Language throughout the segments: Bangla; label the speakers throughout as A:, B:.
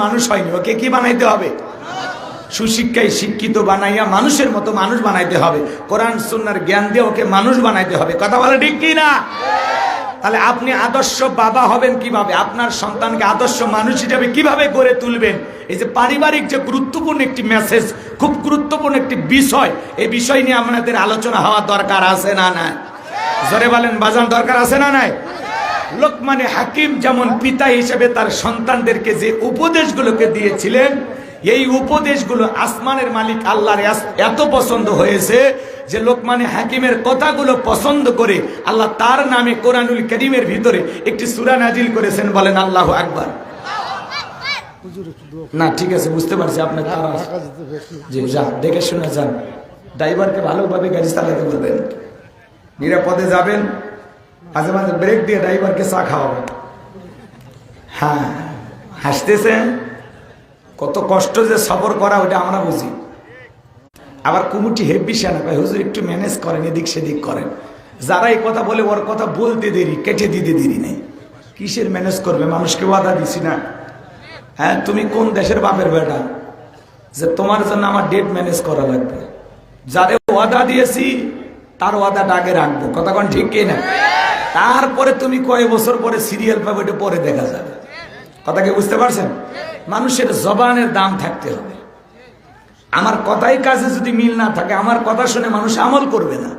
A: মানুষ হয়নি, ওকে কি বানাইতে হবে? সুশিক্ষায় শিক্ষিত বানাইয়া মানুষের মতো মানুষ বানাইতে হবে, কোরআন সুন্নাহর জ্ঞান দিয়ে ওকে মানুষ বানাইতে হবে। কথা বলে ঠিক কি না? তাহলে আপনি আদর্শ বাবা হবেন কিভাবে, আপনার সন্তানকে আদর্শ মানুষ হিসেবে কিভাবে গড়ে তুলবেন? এই যে পারিবারিক যে গুরুত্বপূর্ণ একটি মেসেজ, খুব গুরুত্বপূর্ণ একটি বিষয়, এই বিষয় নিয়ে আমাদের আলোচনা হওয়া দরকার আছে না নাই? জোরে বলেন বাজান, দরকার আছে না নাই? লোকমানে হাকিম যেমন পিতা হিসেবে তার সন্তানদেরকে যে উপদেশগুলোকে দিয়েছিলেন, এই উপদেশগুলো আসমানের মালিক আল্লাহর এত পছন্দ হয়েছে যে লোকমানে হাকিমের কথাগুলো পছন্দ করে আল্লাহ তার নামে কোরআনুল কারীমের ভিতরে একটি সূরা নাজিল করেছেন। বলেন আল্লাহু আকবার। না ঠিক আছে, বুঝতে পারছি আপনার জি, যা দেখে শুনে যান। ড্রাইভারকে ভালোভাবে গাড়ি চালাতে বলবেন, নিরাপদে যাবেন, মাঝে মাঝে ব্রেক দিয়ে ড্রাইভারকে চা খাওয়াবেন। হ্যাঁ, হাসতেছে, কত কষ্ট যে সফর করা ওটা আমরা বুঝি। আবার কুমুটি হেব্বি সেনা ভাই, হুজুর একটু ম্যানেজ করেন, এদিক সেদিক করেন। যারা এই কথা বলে ওর কথা বলতে দেরি, কেটে দিতে দেরি নেই। কিসের ম্যানেজ করবে? মানুষকে ওয়াদা দিছি না। হ্যাঁ, তুমি কোন দেশের বাপের বেটা যে তোমার জন্য আমার ডেট ম্যানেজ করা লাগবে? যারে ওয়াদা দিয়েছি তার ওয়াদাটা আগে রাখবো। কথা কোন ঠিক কি না? তারপরে তুমি কয় বছর পরে সিরিয়াল পাবে, ওটা পরে দেখা যাবে। কথা কি বুঝতে পারছেন? মানুষের জবানের দাম থাকতে হবে। আমার কথাই কাজে যদি মিল না থাকে, আমার কথা শুনে মানুষ আমল করবে না।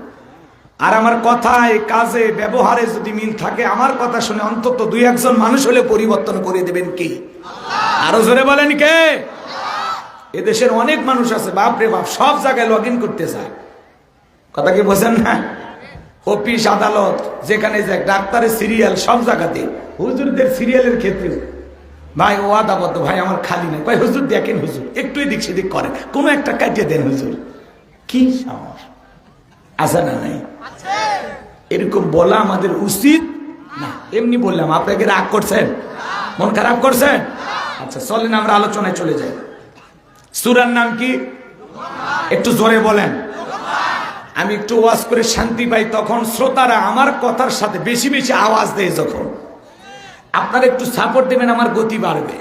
A: আর আমার কথায় কাজে ব্যবহারে যদি মিল থাকে, আমার কথা শুনে অন্তত দুই একজন মানুষ হলে পরিবর্তন করে দেবেন কে? আরো জোরে বলেন কে? এদেশের অনেক মানুষ আছে, বাপরে বাপ, সব জায়গায় লগ ইন করতে চায়। কথা কি বোঝেন না? অফিস, আদালত, যেখানে যাক, ডাক্তারের সিরিয়াল, সব জায়গাতে। হুজুরদের সিরিয়ালের ক্ষেত্রে ভাই ও আদাবদ্ধ, ভাই আমার খালি নেই, ভাই হুজুর দেখেন, হুজুর একটু এদিক সেদিক করেন, কোনো একটা কাটিয়ে দেন হুজুর। কি সাহস আছে না নাই? এরকম বলা আমাদের উচিত না। এমনি বললাম, আপনাকে রাগ করছেন? মন খারাপ করছেন? আচ্ছা চলেন আমরা আলোচনায় চলে যাই। সূরার নাম কি? একটু জোরে বলেন। আমি একটু ওয়াজ করে শান্তি পাই তখন শ্রোতারা আমার কথার সাথে বেশি বেশি আওয়াজ দেয়। যখন আপনারা একটু সাপোর্ট দেবেন, আমার গতি বাড়বে।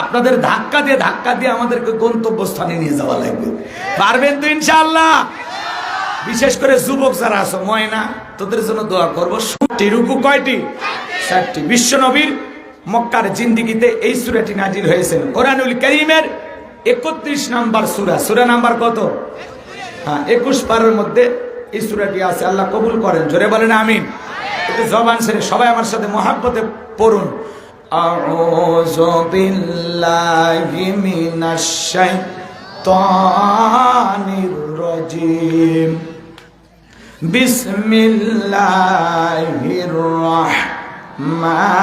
A: আপনাদের ধাক্কা দিয়ে আমাদেরকে গন্তব্যস্থানে নিয়ে যাওয়া লাগবে। পারবেন তো ইনশাআল্লাহ? বিশেষ করে যুবক যারা আছো, ময়না, তোদের জন্য দোয়া করবো। রুকু কয়টি? 4টি। বিশ্ব নবীর মক্কার জিন্দিগিতে এই সূরাটি নাজিল হয়েছে। কোরআনুল কারীমের 31 নাম্বার সূরা। সূরা নাম্বার কত? হ্যাঁ, 21 পারের মধ্যে এই সূরাটি আছে। আল্লাহ কবুল করেন, জোরে বলেন আমিন। একটু জবান ছেড়ে সবাই আমার সাথে মহাব্বতে পড়ুন। আউযু বিল্লাহি মিনাশ শাইতানির রাজিম। বিসমিল্লাহির রাহমানির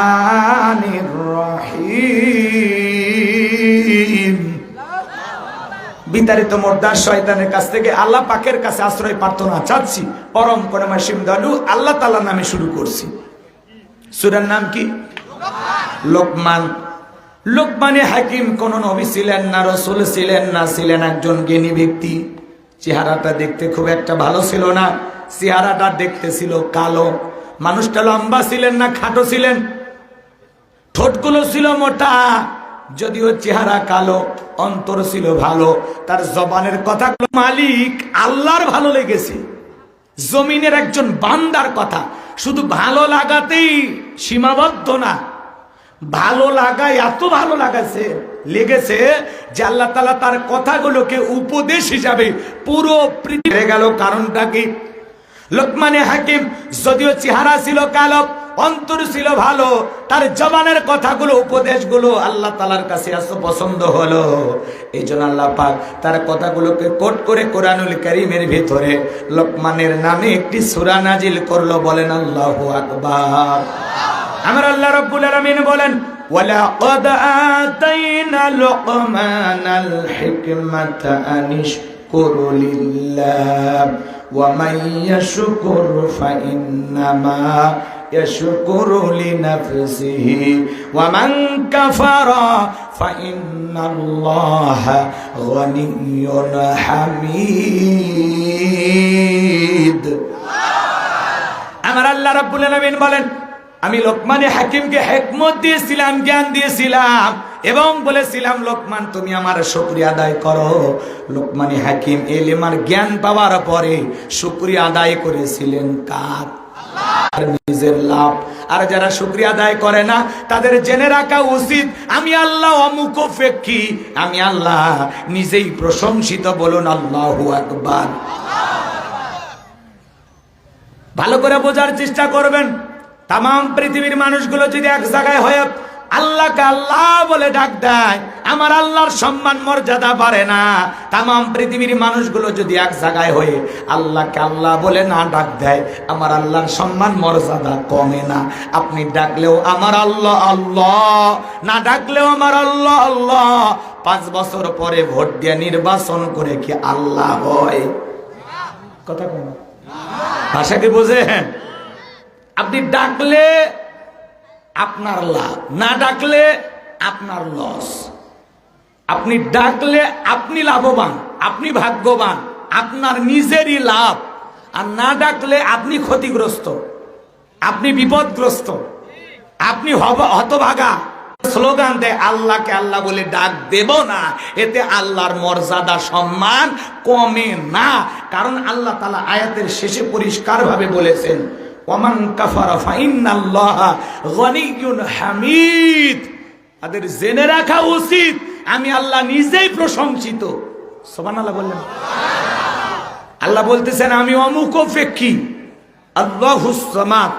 A: রহিম। বিতাড়িত মোর্দার শয়তানের কাছ থেকে আল্লাহ পাকের কাছে আশ্রয় প্রার্থনা চাচ্ছি। পরম করুণাময় দয়ালু আল্লাহ তাআলার নামে শুরু করছি। সূরার নাম কি? লোকমান। লোকমানে হাকিম কোন নবী ছিলেন না, রাসূল ছিলেন না, ছিলেন একজন জ্ঞানী ব্যক্তি। চেহারাটা দেখতে খুব একটা ভালো ছিল না, চেহারাটা দেখতে ছিল কালো। মানুষটা লম্বা ছিলেন না, খাটো ছিলেন। ঠোঁটগুলো ছিল মোটা, যদিও চেহারা কালো, অন্তর ছিল ভালো। তার জবানের কথা মালিক আল্লাহর ভালো লেগেছে। জমিনের একজন বান্দার কথা শুধু ভালো লাগাতেই সীমাবদ্ধ না, ভালো লাগায় এত ভালো লেগেছে যে আল্লাহ তাআলা তার কথাগুলোকে উপদেশ হিসাবে পুরো পৃথিবী গেল। কারণটা কি? লোকমানে হাকিম যদিও চেহারা ছিল কালো, অন্তর ছিল ভালো, তার জবানের কথাগুলো, উপদেশগুলো আল্লাহ তাআলার কাছে এত পছন্দ হলো। এই জন্য আল্লাহ পাক তার কথাগুলোকে কোট করে কোরআনুল কারীমের ভিতরে লোকমানের নামে একটি সূরা নাজিল করলো। বলেন আল্লাহু আকবার। আমার আল্লাহ রাব্বুল আলামিন বলেন, ওয়ালাকাদ আতাইনা লুকমানাল হিকমাতা আনিশকুরু লিল্লাহ ওয়া মান ইয়াশকুর ফাইন্নামা ইয়াশকুরু লিনাফসিহি ওয়া মান কাফারা ফাইন্নাল্লাহা গনিয়্যুন হামিদ। আমার আল্লাহ রাব্বুল আলামিন বলেন, আমি লোকমানে হাকিমকে হিকমত দিয়েছিলাম, জ্ঞান দিয়েছিলাম। এবং বলেছিলাম লোকমান তুমি আমার শুকরিয়া আদায় করো। লোকমান হাকিম ইলমার জ্ঞান পাওয়ার পরে শুকরিয়া আদায় করেছিলেন কার? নিজের লাভ। আর যারা শুকরিয়া আদায় করে না তাদের জেনে রাখা উচিত আমি আল্লাহ অমুকফেক্ষী, আমি আল্লাহ নিজেই প্রশংসিত। বলুন আল্লাহু আকবার। ভালো করে বোঝার চেষ্টা করবেন। তাম পৃথিবীর মানুষগুলো যদি এক জায়গায় হয়ে আল্লাহকে আল্লাহ বলে ডাক দেয়, আমার আল্লাহর সম্মান মর্যাদা বাড়ে না। তাম পৃথিবীর মানুষগুলো যদি এক জায়গায় হয়ে আল্লাহকে আল্লাহ বলে না ডাক দেয়, আমার আল্লাহর সম্মান মর্যাদা কমে না। আপনি ডাকলেও আমার আল্লাহ আল্লাহ, না ডাকলেও আমার আল্লাহ আল্লাহ। 5 বছর পরে ভোট দিয়ে নির্বাচন করে কি আল্লাহ হয়? কথা কোন ভাষা কি বোঝেন? আপনি ডাকলে আপনার লাভ, না ডাকলে আপনার লস। আপনি ডাকলে আপনি লাভবান, আপনি ভাগ্যবান, আপনার নিজেরই লাভ। আর না ডাকলে আপনি ক্ষতিগ্রস্ত, আপনি বিপদগ্রস্ত, আপনি হতভাগা। স্লোগান দেয় আল্লাহকে আল্লাহ বলে ডাক দেব না, এতে আল্লাহর মর্যাদা সম্মান কমে না। কারণ আল্লাহ তাআলা আয়াতের শেষে পরিষ্কার ভাবে বলেছেন ওয়ামান কাফারা ফাইন্নাল্লাহা গনিয়্যুন হামিদ। তাদের জেনে রাখা উচিত আমি আল্লাহ নিজেই প্রশংসিত। সুবহানাল্লাহ বললেন। আল্লাহ বলতেছেন আমি অমুকফেক্ষী, আল্লাহুস সামাদ,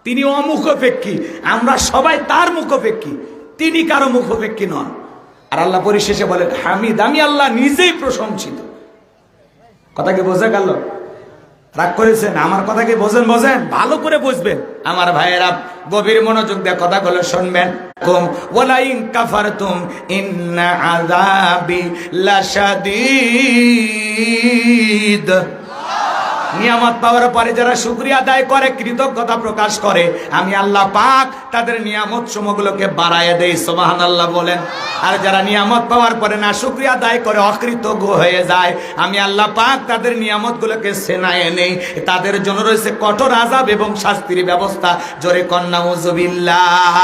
A: তিনি অমুখপেক্ষী, আমরা সবাই তার মুখপেক্ষী, তিনি কারো মুখপেক্ষী নন। আর আল্লাহ পরিশেষে বলেন হামিদ, আমি আল্লাহ নিজেই প্রশংসিত। কথা কি বোঝা গেল? রাগ করেছেন? আমার কথা কি বোঝেন? বোঝেন, ভালো করে বুঝবেন আমার ভাইয়েরা, গভীর মনোযোগ দিয়ে কথাগুলো শুনবেন। ওয়ালা ইন কাফারতুম ইন্না আযাবি লাশাদীদ। নিয়ামত পাওয়ার পরে যারা শুকরিয়া আদায় করে, কৃতজ্ঞতা প্রকাশ করে, আমি আল্লাহ পাক তাদের নিয়ামত সমূহগুলোকে বাড়ায় দেই। সুবহানাল্লাহ বলেন। আর যারা নিয়ামত পাওয়ার পরে না শুকরিয়া আদায় করে অকৃতজ্ঞ হয়ে যায়, আমি আল্লাহ পাক তাদের নিয়ামতগুলোকে সেনায় নেই। তাদের জন্য রয়েছে কঠোর আযাব এবং শাস্তির ব্যবস্থা। জোরে কন্যা নাউযুবিল্লাহ।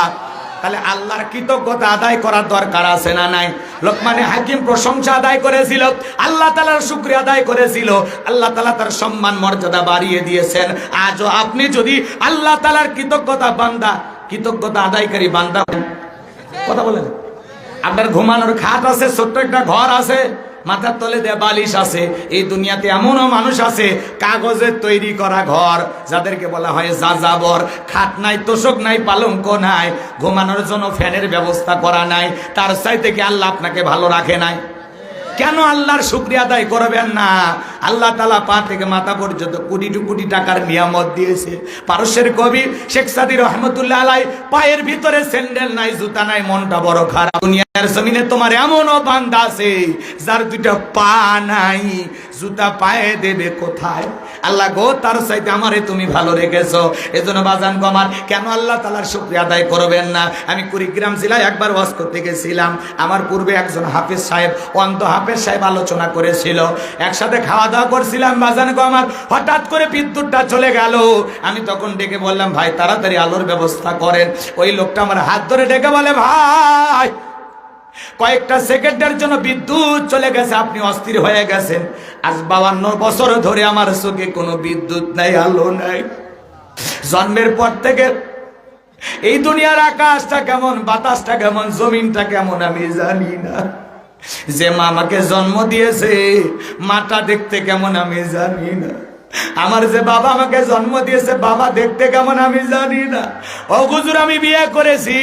A: তাহলে আল্লাহর কৃতজ্ঞতা আদায় করার দরকার আছে না নাই? লোকমান হাকিম প্রশংসা আদায় করেছিল, আল্লাহ তাআলার শুকরিয়া আদায় করেছিল, আল্লাহ তাআলা তার সম্মান মর্যাদা বাড়িয়ে দিয়েছেন। আজও আপনি যদি আল্লাহ তাআলার কৃতজ্ঞতা আদায়কারী বান্দা, কথা বলেন, আপনার ঘুমানোর খাট আছে, ছোট্ট একটা ঘর আছে, মাথার তলে দেয়া বালিশ আছে। এই দুনিয়াতে এমনও মানুষ আছে কাগজের তৈরি করা ঘর, যাদেরকে বলা হয় যাযাবর। খাট নাই, তোষক নাই, পালঙ্ক নাই, ঘুমানোর জন্য ফ্যানের ব্যবস্থা করা নাই। তার চাইতে কি আল্লাহ আপনাকে ভালো রাখে নাই? কেন আল্লাহর শুকরিয়া আদায় করবেন না? আল্লাহ তাআলা পা থেকে মাথা পর্যন্ত কোটি কোটি টাকার নিয়ামত দিয়েছে। পারস্যের কবি শেখ সাদী রহমতুল্লাহ আলাইহি পায়ের ভিতরে স্যান্ডেল নাই, জুতা নাই, মনটা বড় খারাপ। দুনিয়ার জমিনে তোমার এমনও বান্দা আছে যার দুইটা পা নাই, জুতা পায়ে দেবে কোথায়? আল্লাহ গো, তার চাইতে আমারে তুমি ভালো রেখেছো। এজন্য বাজান গো আমার, কেন আল্লাহ তাআলার শুকরিয়া আদায় করবেন না? আমি কুড়িগ্রাম জেলায় একবার ওয়াজ করতে গেছিলাম। আমার পূর্বে একজন হাফেজ সাহেব, অন্ত হাফেজ সাহেব আলোচনা করেছিল। একসাথে খাওয়া দাওয়া করছিলাম বাজান গো আমার, হঠাৎ করে বিদ্যুৎটা চলে গেল। আমি তখন ডেকে বললাম ভাই তাড়াতাড়ি আলোর ব্যবস্থা করেন। ওই লোকটা আমার হাত ধরে ডেকে বলে ভাই কয়েকটা সেকেন্ডের জন্য বিদ্যুৎ চলে গেছে, আপনি অস্থির হয়ে গেছেন। আজ 52 বছর ধরে আমার চোখে কোনো বিদ্যুৎ নাই, আলো নাই। জন্মের পর থেকে এই দুনিয়ার আকাশটা কেমন, বাতাসটা কেমন, জমিনটা কেমন আমি জানি না। যে মা আমাকে জন্ম দিয়েছে মাটা দেখতে কেমন আমি জানি না। আমার যে বাবা আমাকে জন্ম দিয়েছে বাবা দেখতে কেমন আমি জানি না। ও হুজুর, আমি বিয়ে করেছি,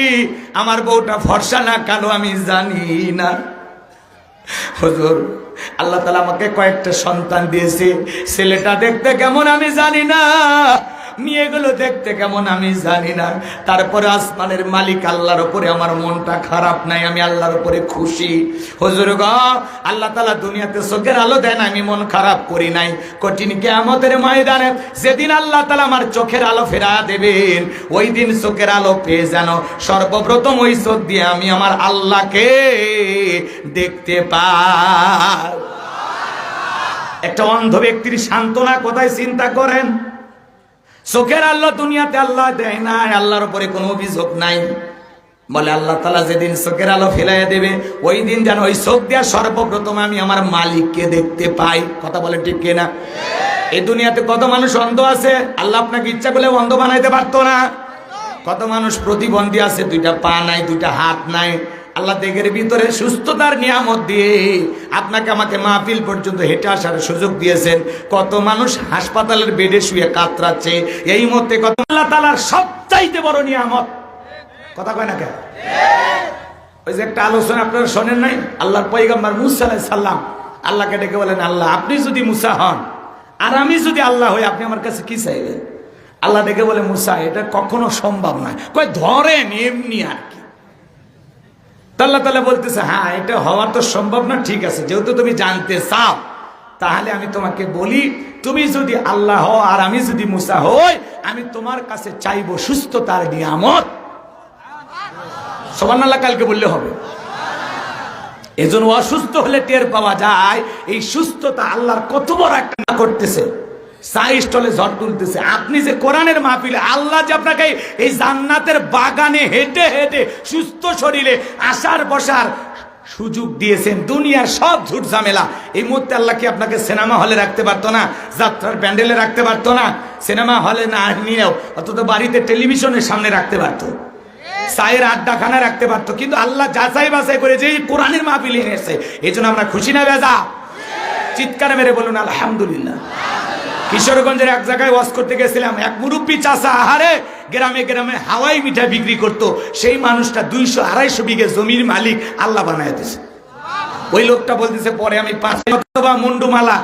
A: আমার বউটা ফর্সা না কালো আমি জানি না। হুজুর, আল্লাহ তাআলা আমাকে কয়েকটা সন্তান দিয়েছে, ছেলেটা দেখতে কেমন আমি জানি না, মেয়েগুলো দেখতে কেমন আমি জানি না। তারপরে আসমানের মালিক আল্লাহর উপরে আমার মনটা খারাপ নাই, আমি আল্লাহর উপরে খুশি। হুজুর গো, আল্লাহ তাআলা দুনিয়াতে চোখের আলো দেন, আমি মন খারাপ করি নাই। কঠিন কিয়ামতের ময়দানে যেদিন আল্লাহ তাআলা আমার চোখের আলো ফেরা দেবেন, ওই দিন চোখের আলো পেয়ে যেন সর্বপ্রথম ওই চোখ দিয়ে আমি আমার আল্লাহকে দেখতে পাই। একটা অন্ধ ব্যক্তির সান্ত্বনা কোথায় চিন্তা করেন? চোখের আল্লাহ দুনিয়াতে আল্লাহ দেয় না, আল্লাহর উপরে কোনো অভিযোগ নাই। বলে আল্লাহ তাআলা যেদিন চোখের আলো ফেলাইয়া দেবে ওই দিন যেন ওই চোখ দিয়া সর্বপ্রথম আমি আমার মালিককে দেখতে পাই। কথা বলে ঠিক কিনা? এই দুনিয়াতে কত মানুষ অন্ধ আছে, আল্লাহ আপনাকে ইচ্ছা করলে অন্ধ বানাইতে পারতো না। কত মানুষ প্রতিবন্ধী আছে, দুইটা পা নাই, দুইটা হাত নাই, আল্লাহ দেহের ভিতরে সুস্থতার নিয়ামত দিয়ে আপনাকে আমাকে মাহফিল পর্যন্ত হেঁটে আসার সুযোগ দিয়েছেন। কত মানুষ হাসপাতালের বেডে শুয়ে কাতরাচ্ছে, এই মুহূর্তে কত আল্লাহ তাআলার সবচাইতে বড় নিয়ামত। কথা কয় না কেন? ওই যে একটা আলোচনা আপনারা শোনেন নাই, আল্লাহর পয়গম্বর মুসা আলাইহিস সালাম আল্লাহকে ডেকে বলেন, আল্লাহ আপনি যদি মুসা হন আর আমি যদি আল্লাহ হই, আপনি আমার কাছে কি চাইবেন? আল্লাহ ডেকে বলে, মুসা এটা কখনো সম্ভব নয়, কয় ধরেন এমনি আর কি। আল্লাহ তাআলা বলতেছে, হ্যাঁ এটা হওয়ার তো সম্ভব না, ঠিক আছে, যেহেতু তুমি জানতে চাও তাহলে আমি তোমাকে বলি, তুমি যদি আল্লাহ হও আর আমি যদি মুসা হই, আমি তোমার কাছে চাইবো সুস্থতার নিয়ামত। সুবহানাল্লাহ কালকে বললে হবে। এজন্য অসুস্থ হলে টের পাওয়া যায় এই সুস্থতা আল্লাহর কত বড় একটা করতেছে, চাই স্টলে ঝড় তুলতেছে। আপনি যে কোরআনের মাহফিলে আল্লাহ যে আপনাকে এই জান্নাতের বাগানে হেঁটে হেঁটে সুস্থ শরীরে আসার বসার সুযোগ দিয়েছেন, দুনিয়ার সব ঝুট ঝামেলা এই মুহূর্তে আল্লাহ কি আপনাকে সিনেমা হলে রাখতে পারতো না? যাত্রার প্যান্ডেলে রাখতে পারতো না? সিনেমা হলে না নিয়েও অন্তত বাড়িতে টেলিভিশনের সামনে রাখতে পারতো, চায়ের আড্ডাখানা রাখতে পারতো। কিন্তু আল্লাহ যাচাই বাছাই করে যে কোরআনের মাহফিল এনেছে, এই জন্য আমরা খুশি না বেজা? চিৎকার মেরে বলুন আলহামদুলিল্লাহ। কিশোরগঞ্জের এক জায়গায় ওয়াজ করতে গেছিলাম, এক মুরব্বী চাচা আহারে গ্রামে গ্রামে হাওয়াই মিঠাই বিক্রি করতো, সেই মানুষটা 200-250 বিঘে জমির মালিক আল্লাহ বানায় দিয়েছে। ওই লোকটা বলতেছে, পরে আমি 5 মুন্ডুমালা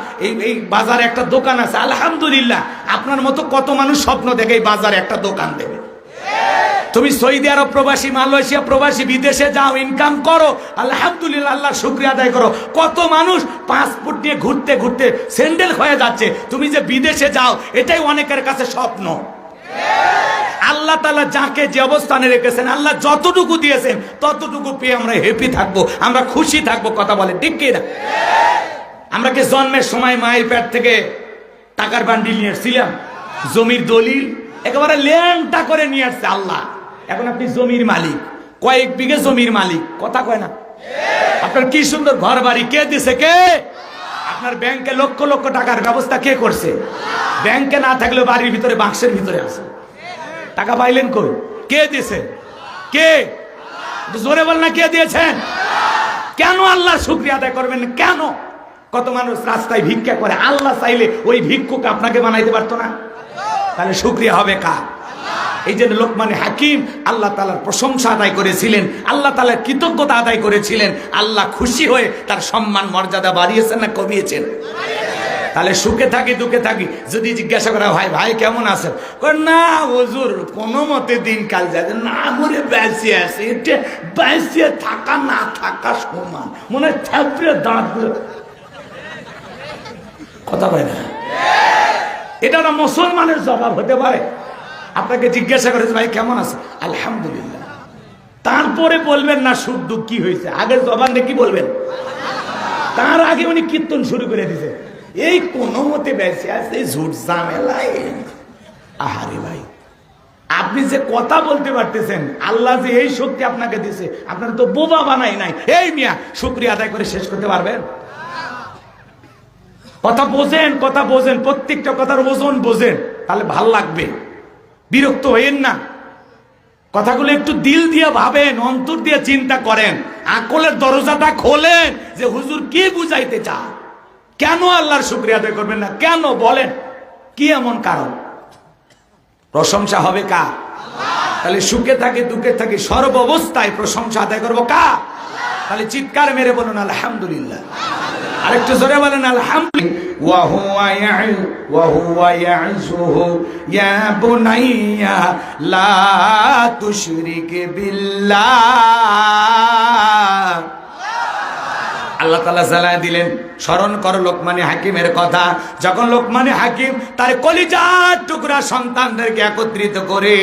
A: এই বাজারে একটা দোকান আছে, আলহামদুলিল্লাহ। আপনার মতো কত মানুষ স্বপ্ন দেখে এই বাজারে একটা দোকান দেবে। তুমি সৌদি আরব প্রবাসী, মালয়েশিয়া প্রবাসী, বিদেশে যাও, ইনকাম করো, আলহামদুলিল্লাহ, আল্লাহর শুকরিয়া আদায় করো। কত মানুষ পাসপোর্ট নিয়ে ঘুরতে ঘুরতে স্যান্ডেল হয়ে যাচ্ছে, তুমি যে বিদেশে যাও এটাই অনেকের কাছে স্বপ্ন। আল্লাহ তাআলা যাকে যে অবস্থানে রেখেছেন, আল্লাহ যতটুকু দিয়েছেন ততটুকু পেয়ে আমরা হ্যাপি থাকবো, আমরা খুশি থাকবো। কথা বলে ঠিক কি না? আমরা কি জন্মের সময় মায়ের পেট থেকে টাকার বান্ডিল নিয়ে এসেছিলাম? জমির দলিল একেবারে ল্যাংটা করে নিয়ে আসছে আল্লাহ। এখন আপনি জমির মালিক, কয়েক বিঘে জমির মালিক, কথা কয় না? আপনার কি সুন্দর ঘর বাড়ি কে দিছে? কে? আপনার ব্যাংকে লক্ষ লক্ষ টাকার ব্যবস্থা কে করছে? ব্যাংকে না থাকলেও বাড়ির ভিতরে বাক্সের ভিতরে আছে। টাকা পাইলেন কই? কে দিছে? কে? জোরে বল না, কে দিয়েছেন? কেন আল্লাহর শুকরিয়া আদায় করবেন? কেন? কত মানুষ রাস্তায় ভিক্ষা করে, আল্লাহ চাইলে ওই ভিক্ষুক আপনাকে বানাইতে পারতো না? তাহলে শুকরিয়া হবে কার? এই জন্য লোকমান হাকিম আল্লাহ তাআলার প্রশংসা আদায় করেছিলেন, আল্লাহ তাআলার কৃতজ্ঞতা আদায় করেছিলেন। আল্লাহ খুশি হয়ে তার সম্মান মর্যাদা বাড়িয়েছেন না কমিয়েছেন? তাহলে সুখে থাকি দুঃখে থাকি, যদি জিজ্ঞাসা করা হয় ভাই কেমন আছেন, না হুজুর কোনো মতে দিনকাল যায়, না মরে বেঁচে আছে, এটা বেঁচে থাকা না থাকা সমান, মনে থাপড়ে দাঁত। কথা বলে না, এটা না মুসলমানের জবাব হতে পারে? আপনাকে জিজ্ঞাসা করেছে ভাই কেমন আছে, আলহামদুলিল্লাহ, তারপরে বলবেন না সুখ দুঃখ কি হয়েছে, আগের জবানে কি বলবেন? তার আগে উনি কীর্তন শুরু করে দিয়েছে, এই কোনো মতে বেঁচে আছে, ঝুট ঝামেলায়। আহারে ভাই, আপনি যে কথা বলতে পারতেছেন, আল্লাহ যে এই শক্তি আপনাকে দিয়েছে, আপনার তো বোবা বানাই নাই। এই মিয়া শুকরিয়া আদায় করে শেষ করতে পারবেন? কথা বোঝেন, কথা বোঝেন, প্রত্যেকটা কথার ওজন বোঝেন, তাহলে ভাল লাগবে। বিরক্ত হইেন না, কথাগুলো একটু দিল দিয়ে ভাবেন, অন্তর দিয়ে চিন্তা করেন, আকলের দরজাটা খোলেন যে হুজুর কি বুঝাইতে চা। কেন আল্লাহর শুকরিয়া আদায় করবেন না? কেন বলেন? কি এমন কারণ? প্রশংসা হবে কার? তাহলে সুখে থাকি দুঃখে থাকি সর্ব অবস্থায় প্রশংসা আদায় করবো কার? তাহলে চিৎকার মেরে বলুন আলহামদুলিল্লাহ। আরেকটু জোরে বলেন আলহামদুলিল্লাহ। ওয়া হুয়া ইয়াইজুহু ইয়া বুনাইয়া লা তুশরিক বিল্লাহ। আল্লাহ তাআলা জানায় দিলেন, স্মরণ করো লোকমানে হাকিমের কথা। যখন লোকমানে হাকিম তার কলিজার টুকরা সন্তানদেরকে একত্রিত করে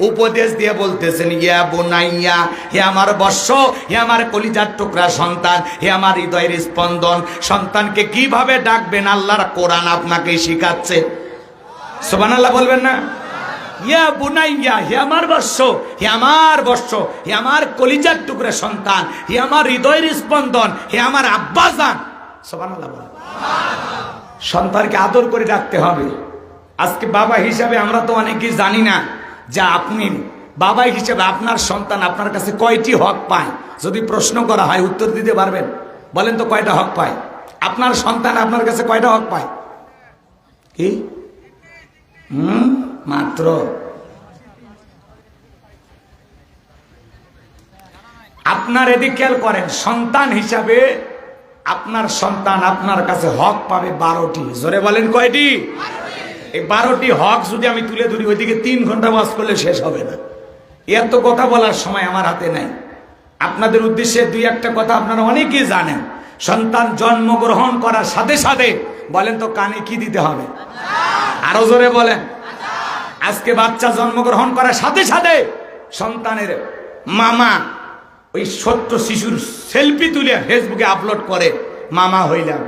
A: উপদেশ দিয়ে বলতেছেন, ইয়া বুনাইয়া, হে আমার বৎস, হে আমার কলিজার টুকরা সন্তান, হে আমার হৃদয়ের স্পন্দন। সন্তানকে কিভাবে ডাকবেন আল্লাহর কোরআন আপনাকে শিখাচ্ছে। সুবহানাল্লাহ বলবেন না? ইয়া বুনাইয়া, হে আমার বর্ষ, হে আমার বর্ষ, হে আমার কলিজার টুকরা সন্তান, হে আমার হৃদয়ের স্পন্দন, হে আমার আব্বাজান। সুবহানাল্লাহ বলেন। সন্তানকে আদর করে রাখতে হবে। আজকে বাবা হিসাবে আমরা তো অনেকেই জানি না যে আপনি বাবা হিসেবে আপনার সন্তান আপনার কাছে কয়টি হক পায়। যদি প্রশ্ন করা হয় উত্তর দিতে পারবেন? বলেন তো কয়টা হক পায় আপনার সন্তান? আপনার কাছে কয়টা হক পায়? কি মাত্র? আপনার এদিক খেয়াল করেন, সন্তান হিসাবে আপনার সন্তান আপনার কাছে হক পাবে 12টি। জোরে বলেন কয়টি? এই 12টি হক যদি আমি তুলে ধরি ওইদিকে 3 ঘন্টা ওয়াজ করলে শেষ হবে না। এত কথা বলার সময় আমার হাতে নাই। আপনাদের উদ্দেশ্যে 2-1টা কথা আপনারা অনেকেই জানেন। সন্তান জন্মগ্রহণ করার সাথে সাথে বলেন তো কানে কি দিতে হবে? আরো জোরে বলেন। আজকে বাচ্চা জন্মগ্রহণ করার সাথে সাথে সন্তানের মামা ওই ছোট্ট শিশুর সেলফি তুলে ফেসবুকে আপলোড করে, মামা হইলাম।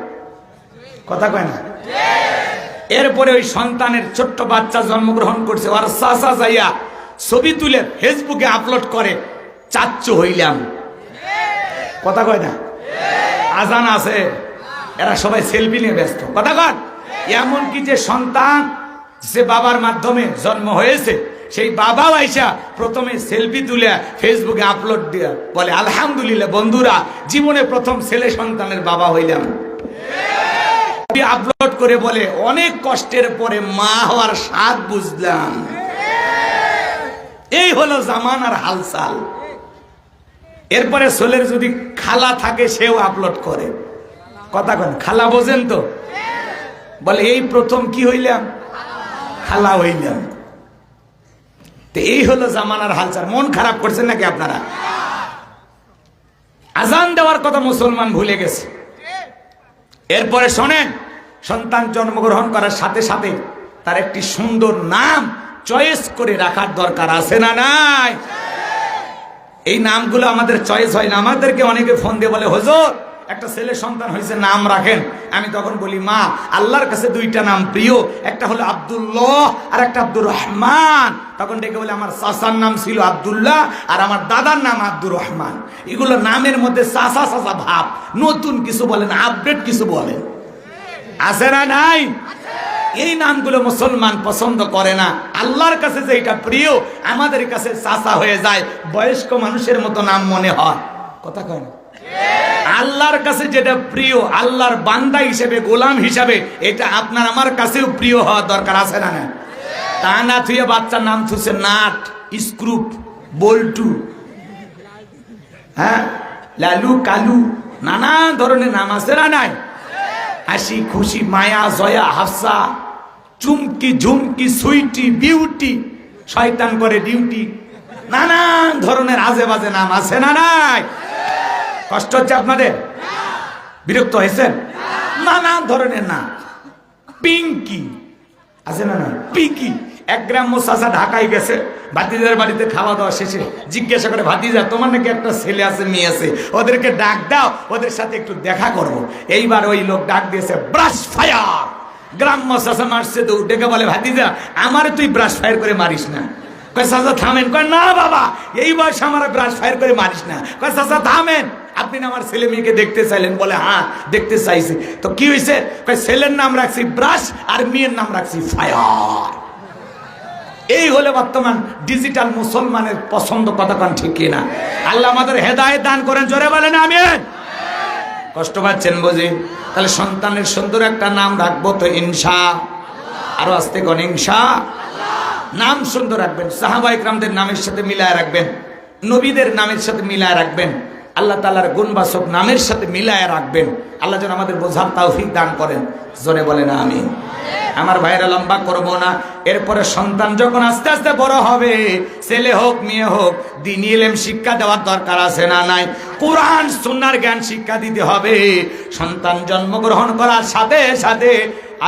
A: কথা কয় না? এরপরে ওই সন্তানের ছোট্ট বাচ্চা জন্মগ্রহণ করছে, আর চাচা যাইয়া ছবি তুলে ফেসবুকে আপলোড করে, চাচ্চু হইলাম। কথা কয় না? আজান আছে, এরা সবাই সেলফি নিয়ে ব্যস্ত। কথা কয়? এমনকি যে সন্তান যে বাবার মাধ্যমে জন্ম হয়েছে সেই বাবা আইসা প্রথমে সেলফি তুলে ফেসবুকে আপলোড দিয়া বলে, আলহামদুলিল্লাহ বন্ধুরা, জীবনে প্রথম ছেলে সন্তানের বাবা হইলাম। আপলোড করে বলে, অনেক কষ্টের পরে মা হওয়ার স্বাদ বুঝলাম। এই হলো জামানার হালচাল। এরপরে ছেলের যদি খালা থাকে সেও আপলোড করে। কথা কেন? খালা বোঝেন তো? বলে এই প্রথম কি হইলাম? খালা হইলাম। তো এই হলো জামানার হালচাল। মন খারাপ করছেন নাকি আপনারা? আজান দেওয়ার কথা মুসলমান ভুলে গেছে। এরপরে শোনেন, সন্তান জন্মগ্রহণ করার সাথে সাথে তার একটি সুন্দর নাম চয়েস করে রাখার দরকার আছে না নাই? এই নামগুলো আমাদের চয়েস হয় না। আমাদেরকে অনেকে ফোন দিয়ে বলে, হুজুর একটা ছেলে সন্তান হয়েছে, নাম রাখেন। আমি তখন বলি, মা, আল্লাহর কাছে 2টা নাম প্রিয়, একটা হলো আব্দুল্লাহ আর একটা আব্দুর রহমান। তখন ডেকে বলে, আমার চাচার নাম ছিল আব্দুল্লাহ আর আমার দাদার নাম আব্দুর রহমান। এগুলো নামের মধ্যে চাচা চাচা ভাব, নতুন কিছু বলেন, আপডেট কিছু বলেন, আছে না নাই? এই নামগুলো মুসলমান পছন্দ করে না। আল্লাহর কাছে যে এটা প্রিয়, আমাদের কাছে চাচা হয়ে যায়, বয়স্ক মানুষের মতো নাম মনে হয়। কথা কয় না? আল্লাহর কাছে যেটা প্রিয়, আল্লাহর বান্দা হিসেবে, গোলাম হিসেবে, এটা আপনার আমার কাছেও প্রিয় হওয়া দরকার, আছে না? তা না থুয়ে বাচ্চার নাম থুছে নাট, স্ক্রুপ, বল্টু, হ্যাঁ, লালু, কালু, নানা ধরনের নাম আছে না নাই? হাসি খুশি, মায়া, জয়া, হাফসা, চুমকি, ঝুমকি, সুইটি, বিউটি, শয়তান করে ডিউটি, নানান ধরনের আজে বাজে নাম আছে না নাই? কষ্ট হচ্ছে আপনাদের? বিরক্ত হয়েছেন? নানান ধরনের নাম। পিঙ্কি আছে না না? পিঙ্কি। এক গ্রাম্য চাচা ঢাকায় গেছে, ভাতিজার বাড়িতে খাওয়া দাওয়া শেষে জিজ্ঞাসা করে, ভাতিজা তোমার নাকি একটা ছেলে আছে, মেয়ে আছে, ওদেরকে ডাক দাও, ওদের সাথে একটু দেখা করবো। এইবার ওই লোক ডাক দিয়েছে, ব্রাশ ফায়ার। গ্রাম্য চাচা মারছে তো, ডেকে বলে, ভাতিজা আমারে তুই ব্রাশ ফায়ার করে মারিস না। কয় চাচা থামেন। কয় না বাবা, এই বয়সে আমার ব্রাশ ফায়ার করে মারিস না। কয় চাচা থামেন, আপনি না আমার ছেলে মেয়েকে দেখতে চাইলেন? বলে হ্যাঁ দেখতে চাইছি। তো কি হয়েছে? কয় ছেলের নাম রাখছি ব্রাশ আর মেয়ের নাম রাখছি ফায়ার। এই হলে বর্তমান ডিজিটাল মুসলমানের পছন্দ। কথা কান ঠিক কিনা? আল্লাহ আমাদের হেদায়েত দান করেন, জোরে বলেন আমিন। কষ্ট পাচ্ছেন বুঝি? তাহলে সন্তানের সুন্দর একটা নাম রাখবো তো ইনশাআল্লাহ। আরো আস্তে কোন ইনশাআল্লাহ। নাম সুন্দর রাখবেন, সাহাবা ইকরামদের নামের সাথে মিলায় রাখবেন, নবীদের নামের সাথে মিলায় রাখবেন, আল্লাহ তাআলার গুণবাচক নামের সাথে মিলায় রাখবেন। আল্লাহ যেন আমাদের বোঝার তৌফিক দান করেন, জোরে বলেন আমিন। আমার ভাইরা লম্বা করবো না। এরপরে সন্তান যখন আস্তে আস্তে বড় হবে, ছেলে হোক মেয়ে হোক, দ্বীনি ইলম শিক্ষা দেওয়ার দরকার আছে না নাই? কোরআন সুন্নাহর জ্ঞান শিক্ষা দিতে হবে। সন্তান জন্মগ্রহণ করার সাথে সাথে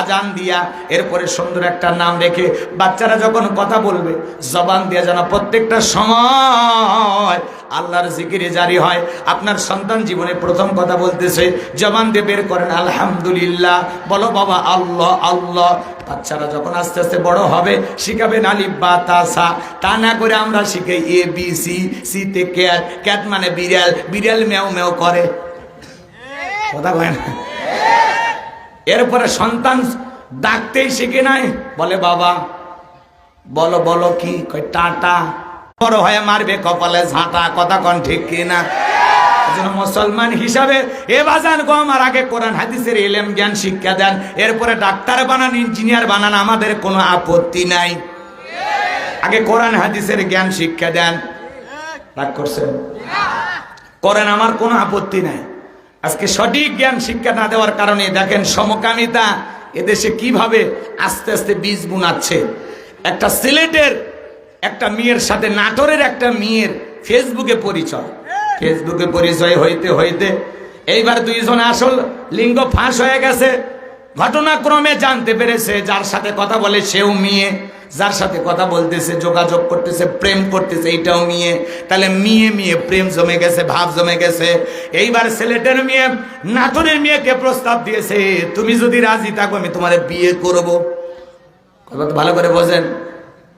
A: আজান দিয়া এরপরে সুন্দর একটা নাম রেখে বাচ্চারা যখন কথা বলবে, জবান দিয়ে যেন প্রত্যেকটা সময় আল্লাহর জিকিরে জারি হয়। আপনার সন্তান জীবনে প্রথম কথা বলতেছে, জবান দিয়ে বের করেন আলহামদুলিল্লাহ, বলো বাবা আল্লাহ আল্লাহ। বাচ্চারা যখন আস্তে আস্তে বড় হবে শিখাবেন আলিফ বা তা সা, তা না করে আমরা শিখাই এ বি সি, সি তে ক্যাট, ক্যাট মানে বিড়াল, বিড়াল ম্যাও ম্যাও করে, কথা কয় না। এরপরে সন্তান ডাকতেই শিখে নাই, বলে বাবা, বলো বলো কি, কয় টাটা, বড় হয়ে মারবে কপালে ঝাঁটা, কথা কন ঠিক কিনা। মুসলমান হিসাবে এ বাজান গো আমার আগে কোরআন হাদিসের ইলম জ্ঞান শিক্ষা দেন, এরপরে ডাক্তার বানান, ইঞ্জিনিয়ার বানান, আমাদের কোনো আপত্তি নাই, আগে কোরআন হাদিসের জ্ঞান শিক্ষা দেন। রাগ করছেন? করেন, আমার কোনো আপত্তি নাই। আজকে সঠিক জ্ঞান শিক্ষা না দেওয়ার কারণে দেখেন সমকামিতা এদেশে কিভাবে আস্তে আস্তে বীজ বুনাচ্ছে। একটা সিলেটের একটা মেয়ের সাথে নাটোরের একটা মেয়ের ফেসবুকে পরিচয়, ফেসবুকে পরিচয় হইতে হইতে এইবার দুইজন আসল লিঙ্গ ফাঁস হয়ে গেছে। ঘটনাক্রমে জানতে পেরেছে যার সাথে কথা বলে সেও মেয়ে, যার সাথে কথা বলতেছে, যোগাযোগ করতেছে, প্রেম করতেছে, এইটাও মেয়ে। তাহলে মেয়ে মেয়ে প্রেম জমে গেছে, ভাব জমে গেছে। এইবার সিলেটের মেয়ে নাটোরের মেয়েকে প্রস্তাব দিয়েছে, তুমি যদি রাজি থাকো আমি তোমার বিয়ে করবো। কথা তো ভালো করে বোঝেন।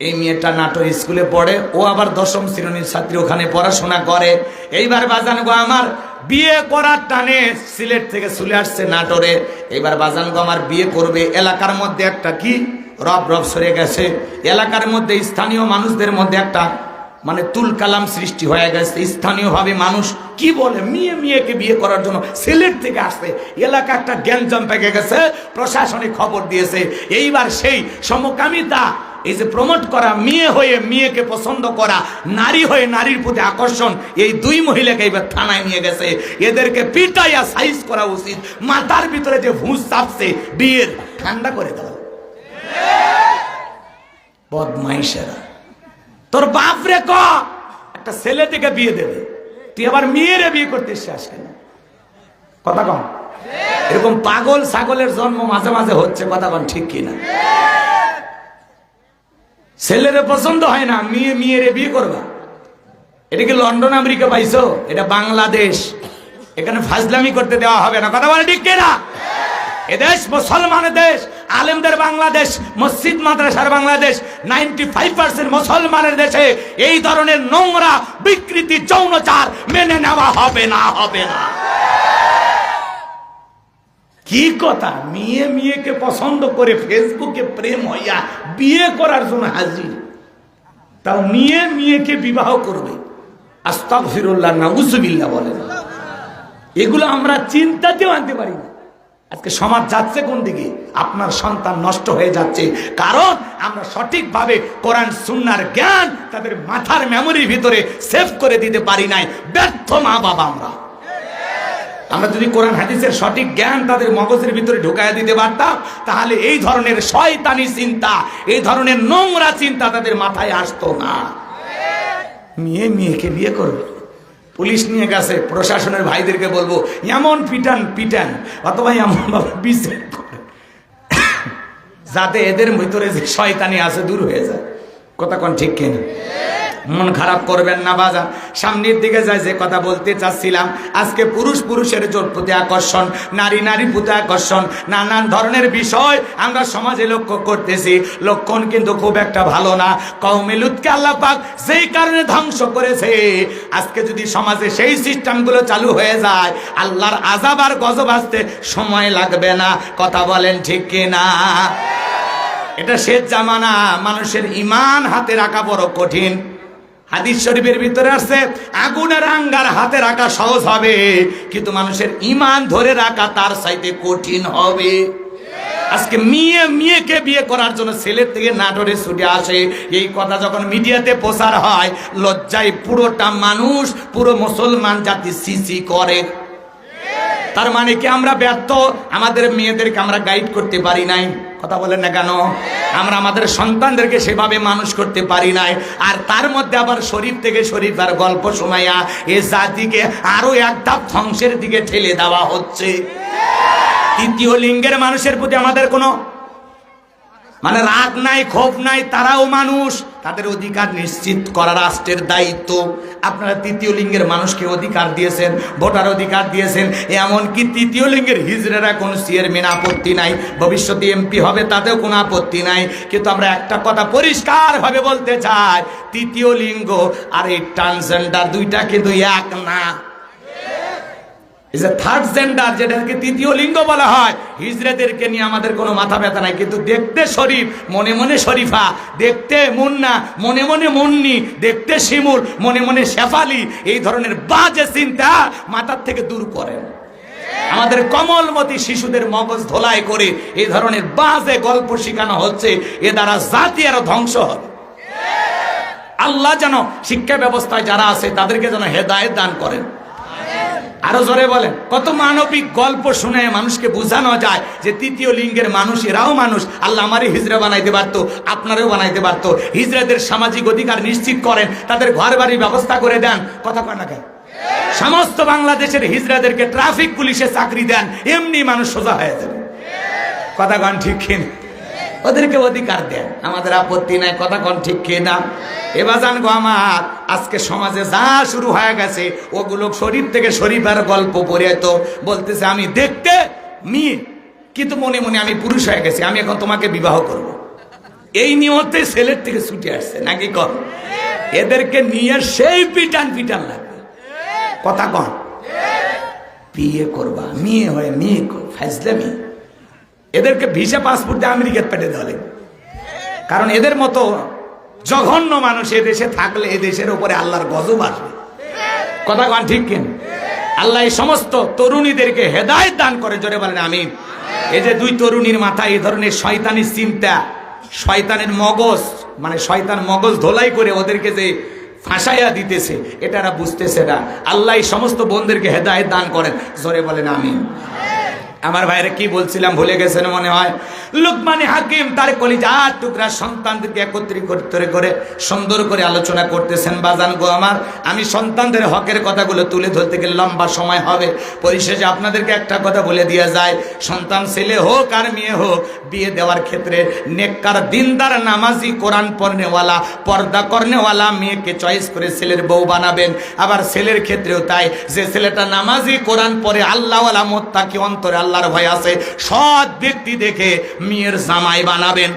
A: এই মেয়েটা নাটোর স্কুলে পড়ে, ও আবার 10ম শ্রেণীর ছাত্রী, ওখানে পড়াশোনা করে। এইবার বাজান গো আমার বিয়ে করার টানে সিলেট থেকে চলে আসছে নাটোরে। এইবার বাজান গো আমার বিয়ে করবে। এলাকার মধ্যে একটা কি রব রব সরে গেছে, এলাকার মধ্যে স্থানীয় মানুষদের মধ্যে একটা মানে তুল কালাম সৃষ্টি হয়ে গেছে। স্থানীয়ভাবে মানুষ কি বলে, মেয়ে মেয়েকে বিয়ে করার জন্য সিলেট থেকে আসছে, এলাকা একটা গ্যাঞ্জাম পেকে গেছে। প্রশাসনে খবর দিয়েছে। এইবার সেই সমকামিতা, এই যে প্রমোট করা, মেয়ে হয়ে মেয়েকে পছন্দ করা, নারী হয়ে নারীর প্রতি আকর্ষণ, এই দুই মহিলাকে এবার থানায় নিয়ে গেছে। এদেরকে পিটাইয়া সাইজ করা উচিত। মাথার ভিতরে যে ভুঁজ চাপছে বিয়ের, ঠান্ডা করে দেওয়া। বদমাইশেরা, তোর বাপ রে ক একটা ছেলে থেকে বিয়ে দেবে, তুই আবার মেয়েরে বিয়ে করতে শেষ কেন? কথা কন। এরকম পাগল ছাগলের জন্ম মাঝে মাঝে হচ্ছে, কথা কন ঠিক কিনা? ছেলেরে পছন্দ হয় না, মেয়ে মেয়েরে বিয়ে করবা। এটা কি লন্ডন আমেরিকা পাইছো? এটা বাংলাদেশ, এখানে ফাজলামি করতে দেওয়া হবে না, কথা বলে ঠিক কিনা? এদেশ মুসলমানের দেশ, আলেমদের বাংলাদেশ, মসজিদ মাদ্রাসার বাংলাদেশ। 95% মুসলমানের দেশে এই ধরনের নোংরা বিকৃতি যৌনচার মেনে নেওয়া হবে না, হবে না। কি কথা, মেয়ে মেয়েকে পছন্দ করে ফেসবুকে প্রেম হইয়া বিয়ে করার জন্য হাজির, তাও মেয়ে মেয়েকে বিবাহ করবে। আস্তাগফিরুল্লাহ, নাউজুবিল্লাহ বলেন। এগুলো আমরা চিন্তাতেও আনতে পারি না। আজকে সমাজ যাচ্ছে কোন দিকে? আপনার সন্তান নষ্ট হয়ে যাচ্ছে, কারণ আমরা সঠিকভাবে কোরআন সুন্নাহর জ্ঞান তাদের মাথার মেমোরির ভিতরে সেভ করে দিতে পারি নাই। ব্যর্থ মা বাবা আমরা যদি কোরআন হাদিসের সঠিক জ্ঞান তাদের মগজের ভিতরে ঢুকায় দিতে পারতাম, তাহলে এই ধরনের শয়তানি চিন্তা, এই ধরনের নোংরা চিন্তা তাদের মাথায় আসতো না। মেয়ে মেয়েকে বিয়ে করবে, পুলিশ নিয়ে গেছে, প্রশাসনের ভাইদেরকে বলবো এমন পিটান পিটান অথবা এমন ভাবে বিচার করেন যাতে এদের ভিতরে যে শয়তানি আছে দূর হয়ে যায়। কথা কোন ঠিক কিনা? মন খারাপ করবেন না বাজান। সামনের দিকে যায় যে কথা বলতে চাচ্ছিলাম, আজকে পুরুষ পুরুষের জোর প্রতি আকর্ষণ, নারী নারীর প্রতি আকর্ষণ, নানান ধরনের বিষয় আমরা সমাজে লক্ষ্য করতেছি। লক্ষণ কিন্তু খুব একটা ভালো না। কওমে লুতকে আল্লাহ পাক যেই কারণে ধ্বংস করেছে, আজকে যদি সমাজে সেই সিস্টেমগুলো চালু হয়ে যায়, আল্লাহর আযাব আর গজব আসতে সময় লাগবে না। কথা বলেন ঠিক কিনা? এটা শেষ জামানা, মানুষের ঈমান হাতে রাখা বড় কঠিন। হাদিস শরীফের ভিতরে আছে আগুনের আঙ্গার হাতে রাখা সহজ হবে, কিন্তু মানুষের ঈমান ধরে রাখা তার চাইতে কঠিন হবে। আজকে মেয়ে মেয়েকে বিয়ে করার জন্য ছেলের থেকে নাটোরে ছুটে আসে, এই কথা যখন মিডিয়াতে প্রচার হয়, লজ্জায় পুরোটা মানুষ, পুরো মুসলমান জাতি সিসি করে। তার মানে কি আমরা ব্যর্থ? আমাদের মেয়েদেরকে আমরা গাইড করতে পারি নাই। কথা বলেন না কেন? আমরা আমাদের সন্তানদেরকে সেভাবে মানুষ করতে পারি নাই। আর তার মধ্যে আবার শরীফ থেকে শরীফ আর গল্প শোনাইয়া এ জাতিকে আরো এক ধাপ ধ্বংসের দিকে ঠেলে দেওয়া হচ্ছে। তৃতীয় লিঙ্গের মানুষের প্রতি আমাদের কোনো মানে রাগ নাই, ক্ষোভ নাই, তারাও মানুষ, তাদের অধিকার নিশ্চিত করা রাষ্ট্রের দায়িত্ব। আপনারা তৃতীয় লিঙ্গের মানুষকে অধিকার দিয়েছেন, ভোটার অধিকার দিয়েছেন, এমনকি তৃতীয় লিঙ্গের হিজড়ারা কোনো চেয়ারম্যান আপত্তি নাই, ভবিষ্যতে এমপি হবে তাতেও কোনো আপত্তি নাই। কিন্তু আমরা একটা কথা পরিষ্কারভাবে বলতে চাই, তৃতীয় লিঙ্গ আর এই ট্রান্সজেন্ডার দুইটা কিন্তু এক না। থার্ড জেন্ডার, যেটাকে তৃতীয় লিঙ্গ বলা হয়, হিজড়াদেরকে নিয়ে আমাদের কোনো মাথা ব্যথা নাই। কিন্তু দেখতে শরীফ, মনে মনে শরীফা, দেখতে মুন্না, মনে মনে মুন্নি, দেখতে শিমুল, মনে মনে শেফালি, এই ধরনের বাজে চিন্তা মাথার থেকে দূর করেন। আমাদের কমলমতি শিশুদের মগজ ধোলাই করে এই ধরনের বাজে গল্প শেখানো হচ্ছে, এ দ্বারা জাতি আরো ধ্বংস হবে। আল্লাহ যেন শিক্ষা ব্যবস্থায় যারা আছে তাদেরকে যেন হেদায়েত দান করেন। আরো জোরে বলেন। কত মানবিক গল্প শুনে মানুষকে বোঝানো যায় যে তৃতীয় লিঙ্গের মানুষ, এরাও মানুষ। আল্লাহ আমারই হিজড়া বানাইতে পারতো, আপনারও বানাইতে পারতো। হিজড়াদের সামাজিক অধিকার নিশ্চিত করেন, তাদের ঘর বাড়ির ব্যবস্থা করে দেন। কথা কয় না কেন? সমস্ত বাংলাদেশের হিজড়াদেরকে ট্রাফিক পুলিশে চাকরি দেন, এমনি মানুষ সোজা হয়ে যাবে। কথা কন ঠিক কিনা? ওদেরকে অধিকার দেন, আমাদের আপত্তি নাই। কথা কন ঠিক কিনা? এবার জান গো আমার, আজকে সমাজে যা শুরু হয়ে গেছে, ওগুলো শরীফ থেকে শরীফের গল্প পড়ে তো বলতেছে আমি দেখতে মেয়ে, কিন্তু মনে মনে আমি পুরুষ হয়ে গেছি, আমি এখন তোমাকে বিবাহ করব। এই নিয়তে ছেলের থেকে ছুটে আসছে নাকি কর? এদেরকে নিয়ে সেই পিটান পিটান লাগবে। কথা কন? বিয়ে করবা, মেয়ে হয়ে মেয়ে ফাইজলামি। এদেরকে ভিসা পাসপোর্ট দিয়ে আমেরিকার পেটে ধরে, কারণ এদের মতো জঘন্য মানুষ এদেশে থাকলে এদেশের উপরে আল্লাহর গজব আসবে। কথা কন ঠিক কিনা? আল্লাহ এই সমস্ত তরুণীদেরকে হেদায়েত দান করে, জোরে বলেন আমিন। এই যে দুই তরুণীর মাথায় এই ধরনের শয়তানি চিন্তা, শয়তানের মগজ, মানে শয়তান মগজ ধোলাই করে ওদেরকে যে ফাঁসাইয়া দিতেছে, এটারা বুঝতেছে না। আল্লাহ এই সমস্ত বোনদেরকে হেদায়েত দান করেন, জোরে বলেন আমিন। আমার ভাইরা কি বলছিলাম ভুলে গেছেন মনে হয়। লুকমান হাকিম তার কলিজার টুকরা সন্তানদেরকে একত্রিত করে সুন্দর করে আলোচনা করতেছেন। বাজান গো আমার, আমি সন্তানদের হকের কথাগুলো তুলে ধরতে গেলে লম্বা সময় হবে। পরিশেষে আপনাদেরকে একটা কথা বলে দেওয়া যায়, সন্তান ছেলে হোক আর মেয়ে হোক, বিয়ে দেওয়ার ক্ষেত্রে নেককার দিনদার নামাজি কোরআন পড়নেওয়ালা পর্দা করনেওয়ালা মেয়েকে চয়েস করে ছেলের বউ বানাবেন। আবার ছেলের ক্ষেত্রেও তাই, যে ছেলেটা নামাজি কোরআন পড়ে আল্লাহওয়ালা মুত্তাকি, অন্তরে আল্লাহর ভয় আছে, সৎ ব্যক্তি দেখে মেয়ের জামাই বানাবেন।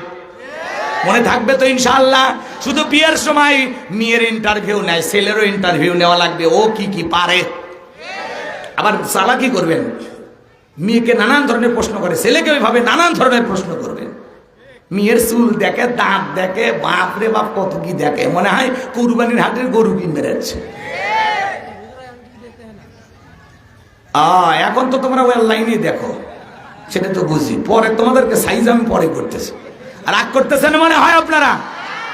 A: মনে থাকবে তো ইনশাআল্লাহ? শুধু বিয়ের সময় মেয়ের ইন্টারভিউ নেয়, ছেলেরও ইন্টারভিউ নেওয়া লাগবে, ও কি কি পারে। আবার চালাকি করবেন, মেয়েকে নানান ধরনের প্রশ্ন করে, ছেলেকে ওইভাবে নানান ধরনের প্রশ্ন করবেন। মেয়ের চুল দেখে, দাঁত দেখে, বাপ রে বাপ কত কি দেখে, মনে হয় কুরবানির হাটের গরু কিনবে যাচ্ছে। এখন তো তোমরা ওই লাইনে দেখো, সেটা তো বুঝি। পরে তোমাদেরকে সাইজ আমি পরে করতেছি, আর রাগ করতেছেন মনে হয় আপনারা।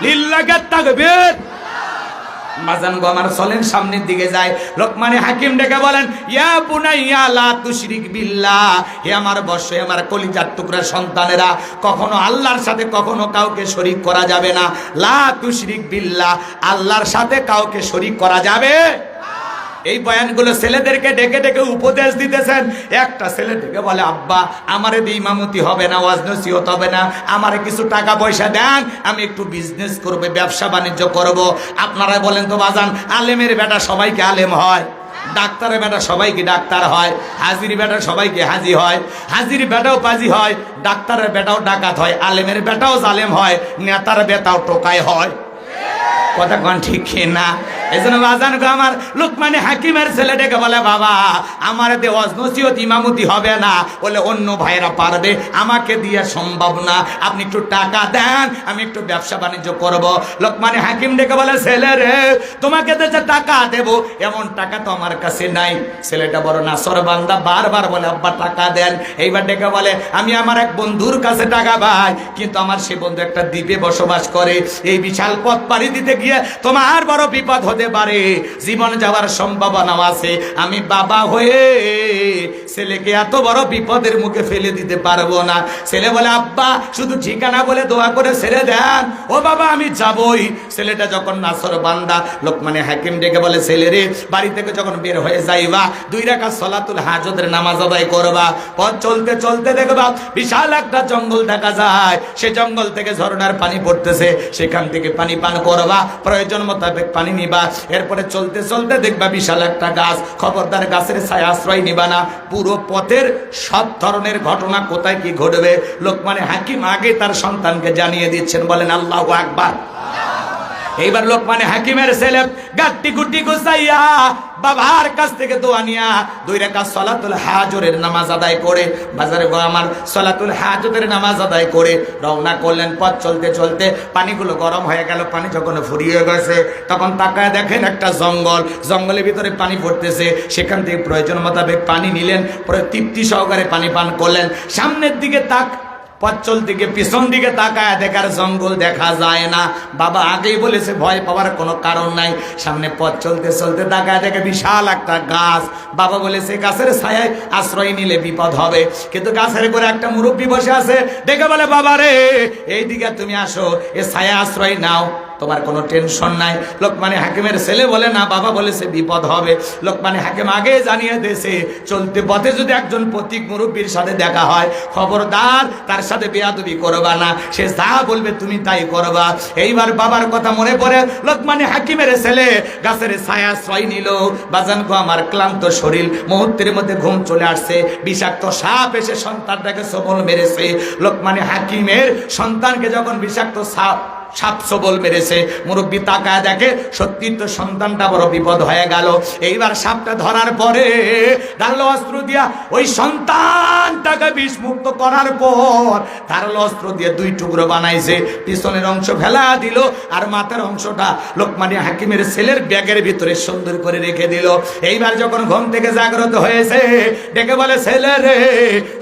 A: লিল্লাহি তাকবীর। বাজান গো আমার, চলেন সামনের দিকে যায়। লোকমানে হাকিম ডেকে বলেন, ইয়া বুনাইয়া লা তুশরিক বিল্লাহ, হে আমার বর্ষ, আমার কলিজার টুকরা সন্তানেরা, কখনো আল্লাহর সাথে কখনো কাউকে শরীক করা যাবে না। লা তুশরিক বিল্লাহ, আল্লাহর সাথে কাউকে শরীক করা যাবে। এই বয়ানগুলো ছেলেদেরকে ডেকে ডেকে উপদেশ দিতেছেন। একটা ছেলে ডেকে বলে, আব্বা আমারে দিয়ে ইমামতি হবে না, ওয়াজ নসিহত হবে না, আমারে কিছু টাকা পয়সা দেন, আমি একটু বিজনেস করব, ব্যবসা বাণিজ্য করব। আপনারা বলেন তো বাজান, আলেমের বেটা সবাইকে আলেম হয়? ডাক্তারের বেটা সবাইকে ডাক্তার হয়? হাজির বেটা সবাইকে হাজি হয়? হাজির বেটাও পাজি হয়, ডাক্তারের বেটাও ডাকাত হয়, আলেমের বেটাও জালেম হয়, নেতার বেটাও টোকাই হয়। কথা কন ঠিক না? এই জন্য বাজান গো আমার, লোকমানে হাকিমের ছেলেটাকে বলে, বাবা আমার দিয়ে ওয়াজ নসিহত ইমামতি হবে না, বলে অন্য ভাইরা পারবে, আমাকে দিয়ে সম্ভব না, আপনি একটু টাকা দেন, আমি একটু ব্যবসা বাণিজ্য করব। লোকমানে হাকিম ডেকে বলে, ছেলে রে, তোমাকে যে টাকা দেব এমন টাকা তো আমার কাছে নাই। ছেলেটা বড় নাসর বান্দা, বারবার বলে, আব্বা টাকা দেন। এইবার ডেকে বলে, আমি আমার এক বন্ধুর কাছে টাকা পাই, কিন্তু আমার সে বন্ধু একটা দ্বীপে বসবাস করে, এই বিশাল পথ পাড়ি দিতে গিয়ে তোমার বড় বিপদ হতে হতে পারে, জীবন যাওয়ার সম্ভাবনাও আছে। আমি বাবা হয়ে ছেলেকে এত বড় বিপদের মুখে ফেলে দিতে পারবো না। ছেলে বলে আব্বা শুধু ঠিকানা বলে দোয়া করে ছেড়ে দেন। ও বাবা আমি যাবই। ছেলেটা যখন নাছর বান্দা, লোকমানে হাকিম ডেকে বলে ছেলে রে, বাড়ি থেকে যখন বের হয়ে যাইবা 2 রাকাত সলাতুল হাজতের নামাজ আদায় করবা। পথ চলতে চলতে দেখবা বিশাল একটা জঙ্গল দেখা যায়, সে জঙ্গল থেকে ঝর্ণার পানি পড়তেছে, সেখান থেকে পানি পান করবা, প্রয়োজন মোতাবেক পানি নিবা। এরপরে চলতে চলতে দেখবা বিশাল একটা গাছ, খবরদার গাছের ছায়া আশ্রয় নিবা না। পুরো পথের সব ধরনের ঘটনা কোথায় কি ঘটবে লোকমানে হাকিম আগে তার সন্তানকে জানিয়ে দিচ্ছেন। বলেন আল্লাহু আকবার। এইবার লোকমানে হাকিমের ছেলে গাট্টি গুটি গুছাইয়া বাবার কাছ থেকে দোয়া নিয়া 2 রাকাত সলাতুল হাজরের নামাজ আদায় করে, বাজারে আমার সলাতুল হাজতের নামাজ আদায় করে রওনা করলেন। পথ চলতে চলতে পানিগুলো গরম হয়ে গেল। পানি যখন ফুরিয়ে গেছে তখন তাকায় দেখেন একটা জঙ্গল, জঙ্গলের ভিতরে পানি পড়তেছে। সেখান থেকে প্রয়োজন মোতাবেক পানি নিলেন, পরে তৃপ্তি সহকারে পানি পান করলেন। সামনের দিকে পথ চলতে গিয়ে পিছন দিকে তাকায় দেখার জঙ্গল দেখা যায় না। বাবা আগেই বলেছে ভয় পাওয়ার কোনো কারণ নাই। সামনে পথ চলতে চলতে তাকায় দেখে বিশাল একটা গাছ। বাবা বলেছে গাছের ছায়ায় আশ্রয় নিলে বিপদ হবে, কিন্তু গাছের করে একটা মুরব্বী বসে আছে। দেখে বলে বাবা রে এইদিকে তুমি আসো, এ ছায়া আশ্রয় নাও, তোমার কোনো টেনশন নাই। লোকমানে হাকিমের ছেলে বলে না, বাবা বলেছে বিপদ হবে। লোকমানে হাকিম আগে জানিয়ে দিয়েছে চলতে পথে যদি একজন পথিক মুরব্বীর সাথে দেখা হয় খবরদার তার সাথে বেয়াদবি করবা না, সে যা বলবে তুমি তাই করবা। এইবার বাবার কথা মনে পড়ে লোকমানে হাকিমের ছেলে গাছের ছায়া আশ্রয় নিল। বাজান গো আমার ক্লান্ত শরীর, মুহূর্তের মধ্যে ঘুম চলে আসছে। বিষাক্ত সাপ এসে সন্তানটাকে সবল মেরেছে। লোকমানে হাকিমের সন্তানকে যখন বিষাক্ত সাপ সবল মেরেছে, মুরব্বী তাকায় দেখে সত্যি তো সন্তানটা বড় বিপদ হয়ে গেল। এইবার সাপটা ধরার পরে ধারালো অস্ত্র দিয়া ওই সন্তানটাকে বিষমুক্ত করার পর ধারালো অস্ত্র দিয়ে 2 টুকরো বানাইছে। পিছনের অংশ ফেলা দিল আর মাথার অংশটা লোকমানে হাকিমের ছেলের ব্যাগের ভিতরে সুন্দর করে রেখে দিল। এইবার যখন ঘুম থেকে জাগ্রত হয়েছে ডেকে বলে ছেলে রে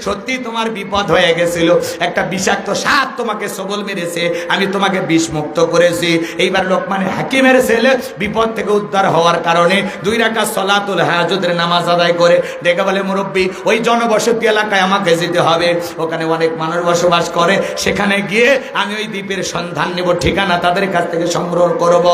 A: সত্যি তোমার বিপদ হয়ে গেছিল, একটা বিষাক্ত সাপ তোমাকে সবল মেরেছে, আমি তোমাকে মুক্ত করেছি। এইবার লোকমানে হাকিমের ছেলে বিপদ থেকে উদ্ধার হওয়ার কারণে 2 রাকাত সলাতুল হাজতের নামাজ আদায় করে ডেকে বলে মুরব্বী ওই জনবসতি এলাকায় আমাকে যেতে হবে, ওখানে অনেক মানুষ বসবাস করে, সেখানে গিয়ে আমি ওই দ্বীপের সন্ধান নেব, ঠিকানা তাদের কাছ থেকে সংগ্রহ করব।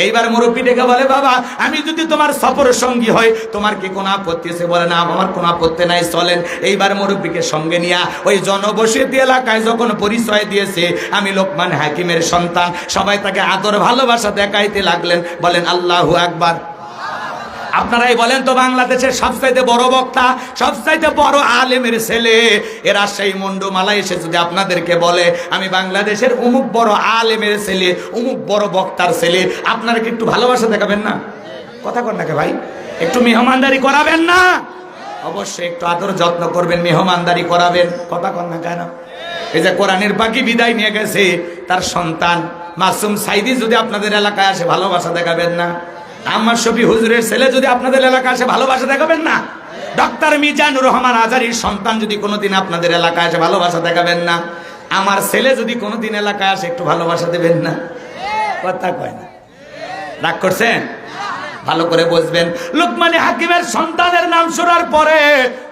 A: এইবার মুরব্বী ডেকে বলে বাবা আমি যদি তোমার সফর সঙ্গী হই তোমার কি কোনো আপত্তি আছে? বলে না আমার কোনো আপত্তি নাই, চলেন। এইবার মুরব্বীকে সঙ্গে নিয়ে ওই জনবসতি এলাকায় যখন পরিচয় দিয়েছে আমি লোকমান হাকিমের সন্তান, সবাই তাকে আদর ভালোবাসা দেখাইতে লাগলেন। বলেন আল্লাহু আকবার। আপনারাই বলেন তো বাংলাদেশের সবচাইতে বড় বক্তা, সবচাইতে বড় আলেমের ছেলে এরা সেই মুন্ডুমালা এসে যদি আপনাদেরকে বলে আমি বাংলাদেশের অমুক বড় আলেমের ছেলে, অমুক বড় বক্তার ছেলে, আপনারা কি একটু ভালোবাসা দেখাবেন না? কথা কর নাকি ভাই? একটু মেহমানদারি করাবেন না? অবশ্যই একটু আদর যত্ন করবেন, মেহমানদারি করাবেন। কথা কর না কেন? এই যে কোরআনের পাখি বিদায় নিয়ে গেছে তার সন্তান মাসুম সাইদি যদি আপনাদের এলাকায় আসে ভালোবাসা দেখাবেন না? আমার শফি হুজুরের ছেলে যদি আপনাদের এলাকায় আসে ভালোবাসা দেখাবেন না? ডক্টর মিজানুর রহমান আজারির সন্তান যদি কোনোদিন আপনাদের এলাকায় আসে ভালোবাসা দেখাবেন না? আমার ছেলে যদি কোনোদিন এলাকায় আসে একটু ভালোবাসা দেবেন না? কথা কয় না? রাগ করছেন? ভালো করে বুঝবেন। লোকমানে হাকিমের সন্তানের নাম শোনার পরে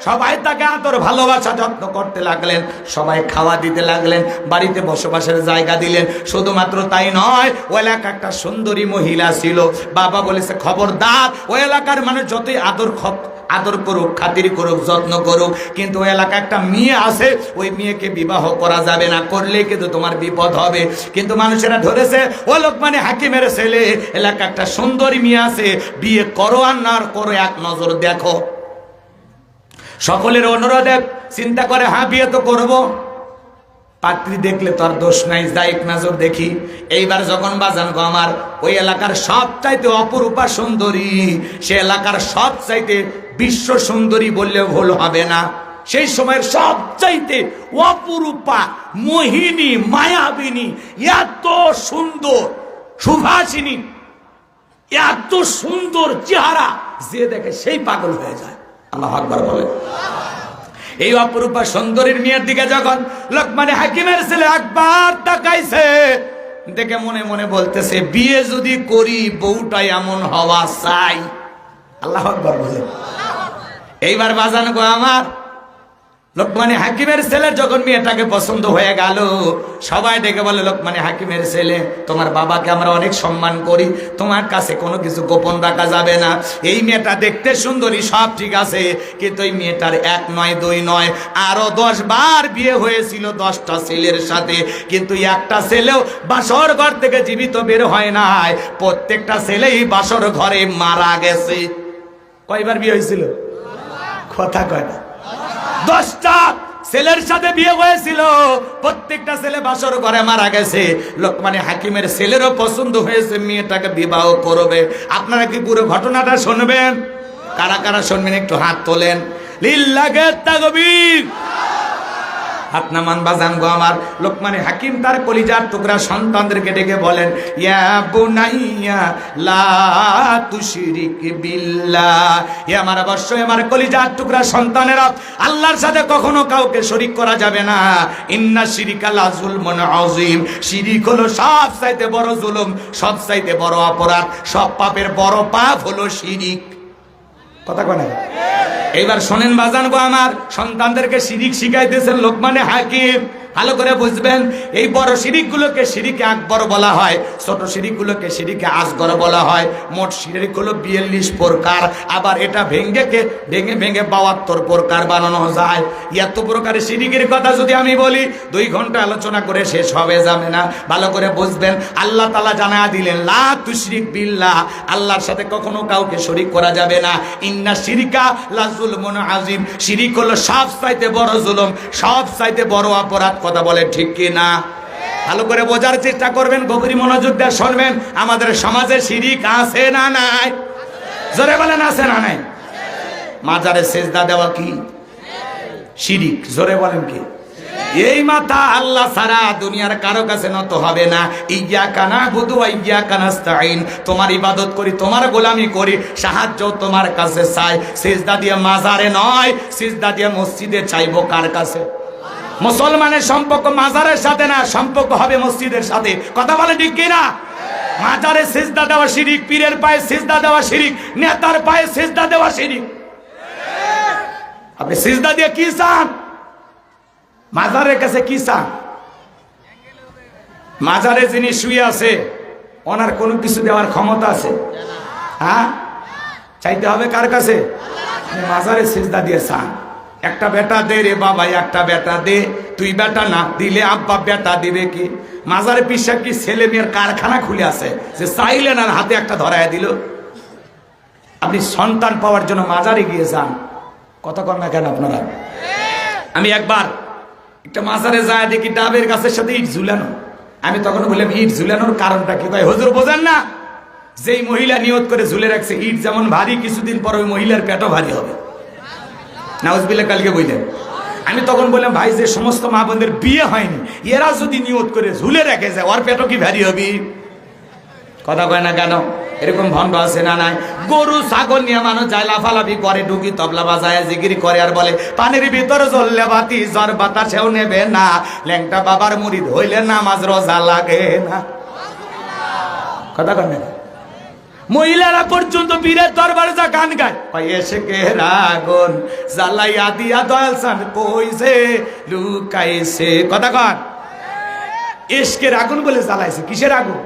A: সবাই তাকে আদর ভালোবাসা যত্ন করতে লাগলেন, সবাই খাওয়া দিতে লাগলেন, বাড়িতে বসবাসের জায়গা দিলেন। শুধুমাত্র তাই নয়, ওই এলাকা একটা সুন্দরী মহিলা ছিল। বাবা বলেছে খবরদার ওই এলাকার মানুষ যতই আদর করুক, খাতির করুক, যত্ন করুক, কিন্তু ওই এলাকা একটা মেয়ে আছে, ওই মেয়েকে বিবাহ করা যাবে না, করলে কিন্তু তোমার বিপদ হবে। কিন্তু মানুষেরা ধরেছে ও লোকমানে হাকিমের ছেলে, এলাকা একটা সুন্দরী মেয়ে আছে, বিয়ে করো আর না করো এক নজর দেখো। সকলের অনুরোধে চিন্তা করে হ্যাঁ বিয়ে তো করবো, পাত্রী দেখলে তো আর দোষ নাই, যাই এক নজর দেখি। এইবার যখন বাজান গো আমার ওই এলাকার সবচাইতে অপরূপা সুন্দরী, সে এলাকার সবচাইতে বিশ্ব সুন্দরী বললেও ভুল হবে না, সেই সময়ের সবচাইতে অপরূপা মোহিনী মায়াবিনী, এত সুন্দর সুভাষিনী, এত সুন্দর চেহারা, যে দেখে সেই পাগল হয়ে যায়। আল্লাহু আকবার বলে। এই অপরূপা সুন্দরীর মেয়ের দিকে যখন লোকমানে হাকিমের ছেলে একবার তাকাইছে, দেখে মনে মনে বলতেছে বিয়ে যদি করি বউটা এমন হওয়া চাই। আল্লাহু আকবার বলে। এইবার বাজান গো আমার, লোকমানে হাকিমের ছেলে যখন মেয়েটাকে পছন্দ হয়ে গেল, সবাই ডেকে বলে লোকমানে হাকিমের ছেলে, তোমার বাবাকে আমরা অনেক সম্মান করি, তোমার কাছে কোনো কিছু গোপন রাখা যাবে না। এই মেয়েটা দেখতে সুন্দরী, সব ঠিক আছে, কিন্তু এই মেয়েটার 1 নয় 2 নয় আরো 10 বার বিয়ে হয়েছিল 10টা ছেলের সাথে, কিন্তু একটা ছেলেও বাসর ঘর থেকে জীবিত বের হয় নাই। প্রত্যেকটা ছেলেই বাসর ঘরে মারা গেছে। কয়বার বিয়ে হয়েছিল? কথা কয় না। 10টা ছেলের সাথে বিয়ে হয়েছিল, প্রত্যেকটা ছেলে বাসর ঘরে মারা গেছে। লোকমানে হাকিমের ছেলেরও পছন্দ হয়েছে, মেয়েটাকে বিবাহ করবে। আপনারা কি পুরো ঘটনাটা শুনবেন? কারা কারা শুনবেন একটু হাত তোলেন। লিল্লাহি তাকবীর। হাত নামান বাজান গো আমার। লোকমানে হাকিম তার কলিজার টুকরা সন্তানদেরকে ডেকে বলেন, ইয়া বুনাইয়া লা তুশরিক বিল্লাহ, হে আমার অবশ্যই আমার কলিজার টুকরা সন্তানেরা, আল্লাহর সাথে কখনো কাউকে শরীক করা যাবে না। ইন্না শিরিকা লা যুলমুন আযীম, শিরিক হলো সবচাইতে বড় জুলুম, সবচাইতে বড় অপরাধ, সব পাপের বড় পাপ হলো শিরিক। কথা কয় না? এইবার শোনেন বাজান গো আমার, সন্তানদেরকে শিরিক শিখাইতেছেন লোকমানে হাকিম। ভালো করে বুঝবেন, এই বড় শিরিকগুলোকে শিরিকে আকবর বলা হয়, ছোট শিরিকগুলোকে শিরিকে আসগর বলা হয়। মোট শিরিক হলো 42 প্রকার, আবার এটা ভেঙে ভেঙে 72 প্রকার বানানো যায়। এত প্রকারের শিরিকের কথা যদি আমি বলি 2 ঘন্টা আলোচনা করে শেষ হবে যাবে না। ভালো করে বুঝবেন, আল্লাহ তাআলা জানায়া দিলেন লা তুশরিক বিল্লাহ, আল্লাহর সাথে কখনো কাউকে শরীক করা যাবে না। ইন্না শিরিকা লা যুলমুন আযীম, শিরিক হলো সবচাইতে বড় জুলুম, সবচাইতে বড় অপরাধ। কথা বলে ঠিক কি না? ভালো করে বোঝার চেষ্টা করবেন, গভীর মনোযোগ দিয়ে শুনবেন। আমাদের সমাজে শিরিক আছে না নাই? জোরে বলেন আছে না নাই? মাজারে সেজদা দেওয়া কি শিরিক? জোরে বলেন কি? এই মাথা আল্লাহ ছাড়া দুনিয়ার কারো কাছে নত হবে না। ইয়্যাকা না'বুদু ওয়া ইয়্যাকা নাস্তাঈন, তোমার ইবাদত করি, তোমার গোলামি করি, সাহায্য তোমার কাছে চাই। সেজদা দিয়ে মাজারে নয়, সেজদা দিয়ে মসজিদে চাইবো কার কাছে? মুসলমানের সম্পর্ক মাজারের সাথে না, সম্পর্ক হবে মসজিদের সাথে। কথা বলে ঠিক কিনা? মাজারে সিজদা দেওয়া শিরিক, পীরের পায়ে সিজদা দেওয়া শিরিক, নেতার পায়ে সিজদা দেওয়া শিরিক। আপনি সিজদা দিয়ে কি চান? মাজারের কাছে কি চান? মাজারে যিনি শুয়ে আছে ওনার কোনো কিছু দেওয়ার ক্ষমতা আছে? হ্যাঁ, চাইতে হবে কার কাছে? মাজারে সিজদা দিয়ে চান। একটা বেটা দে রে বাবা, একটা বেটা দে, তুই বেটা না দিলে আব্বা বেটা দিবে কি? মাজারে পিসা কি ছেলে মেয়ের কারখানা খুলে আছে যে চাইলেন আর হাতে একটা ধরায় দিল? আপনি সন্তান পাওয়ার জন্য মাজারে গিয়ে যান, কথা কন না কেন আপনারা? আমি একবার একটা মাজারে যায় দেখি ডাবের গাছের সাথে ইট ঝুলানো। আমি তখন বললাম ইট ঝুলানোর কারণটা কি? কয় হুজুর বোঝেন না, যেই মহিলা নিয়ত করে ঝুলে রাখছে ইট যেমন ভারী, কিছুদিন পর ওই মহিলার পেটও ভারী হবে। নাউজুবিল্লাহ কালকে বললেন। আমি তখন বললাম ভাই, যে সমস্ত মা বোনদের বিয়ে হয়নি এরা যদি নিয়ত করে ঝুলে রেখে যায় ওর পেটও কি ভারী হবে? কথা কয় না কেন? এরকম ভণ্ড আছে না নাই? গরু ছাগল নিয়ে মানুষ যায় লাফালাফি করে, ডুকি তবলা বাজায় জিকির করে আর বলে পানির ভিতরে জ্বললে বাতি জ্বর বাতাসেও নেবে না, ল্যাংটা বাবার মুরিদ হইলে নামাজ রোজা লাগে না। কথা কয় না? মহিলারা পর্যন্ত বীরের দরবারে যা গান গায়, এসে কে রাগন জ্বালাইয়া দিয়া দয়াল সান কইছে লুকাইছে। কথা কন, এসকের আগুন বলে জ্বালাইছে। কিসের আগুন?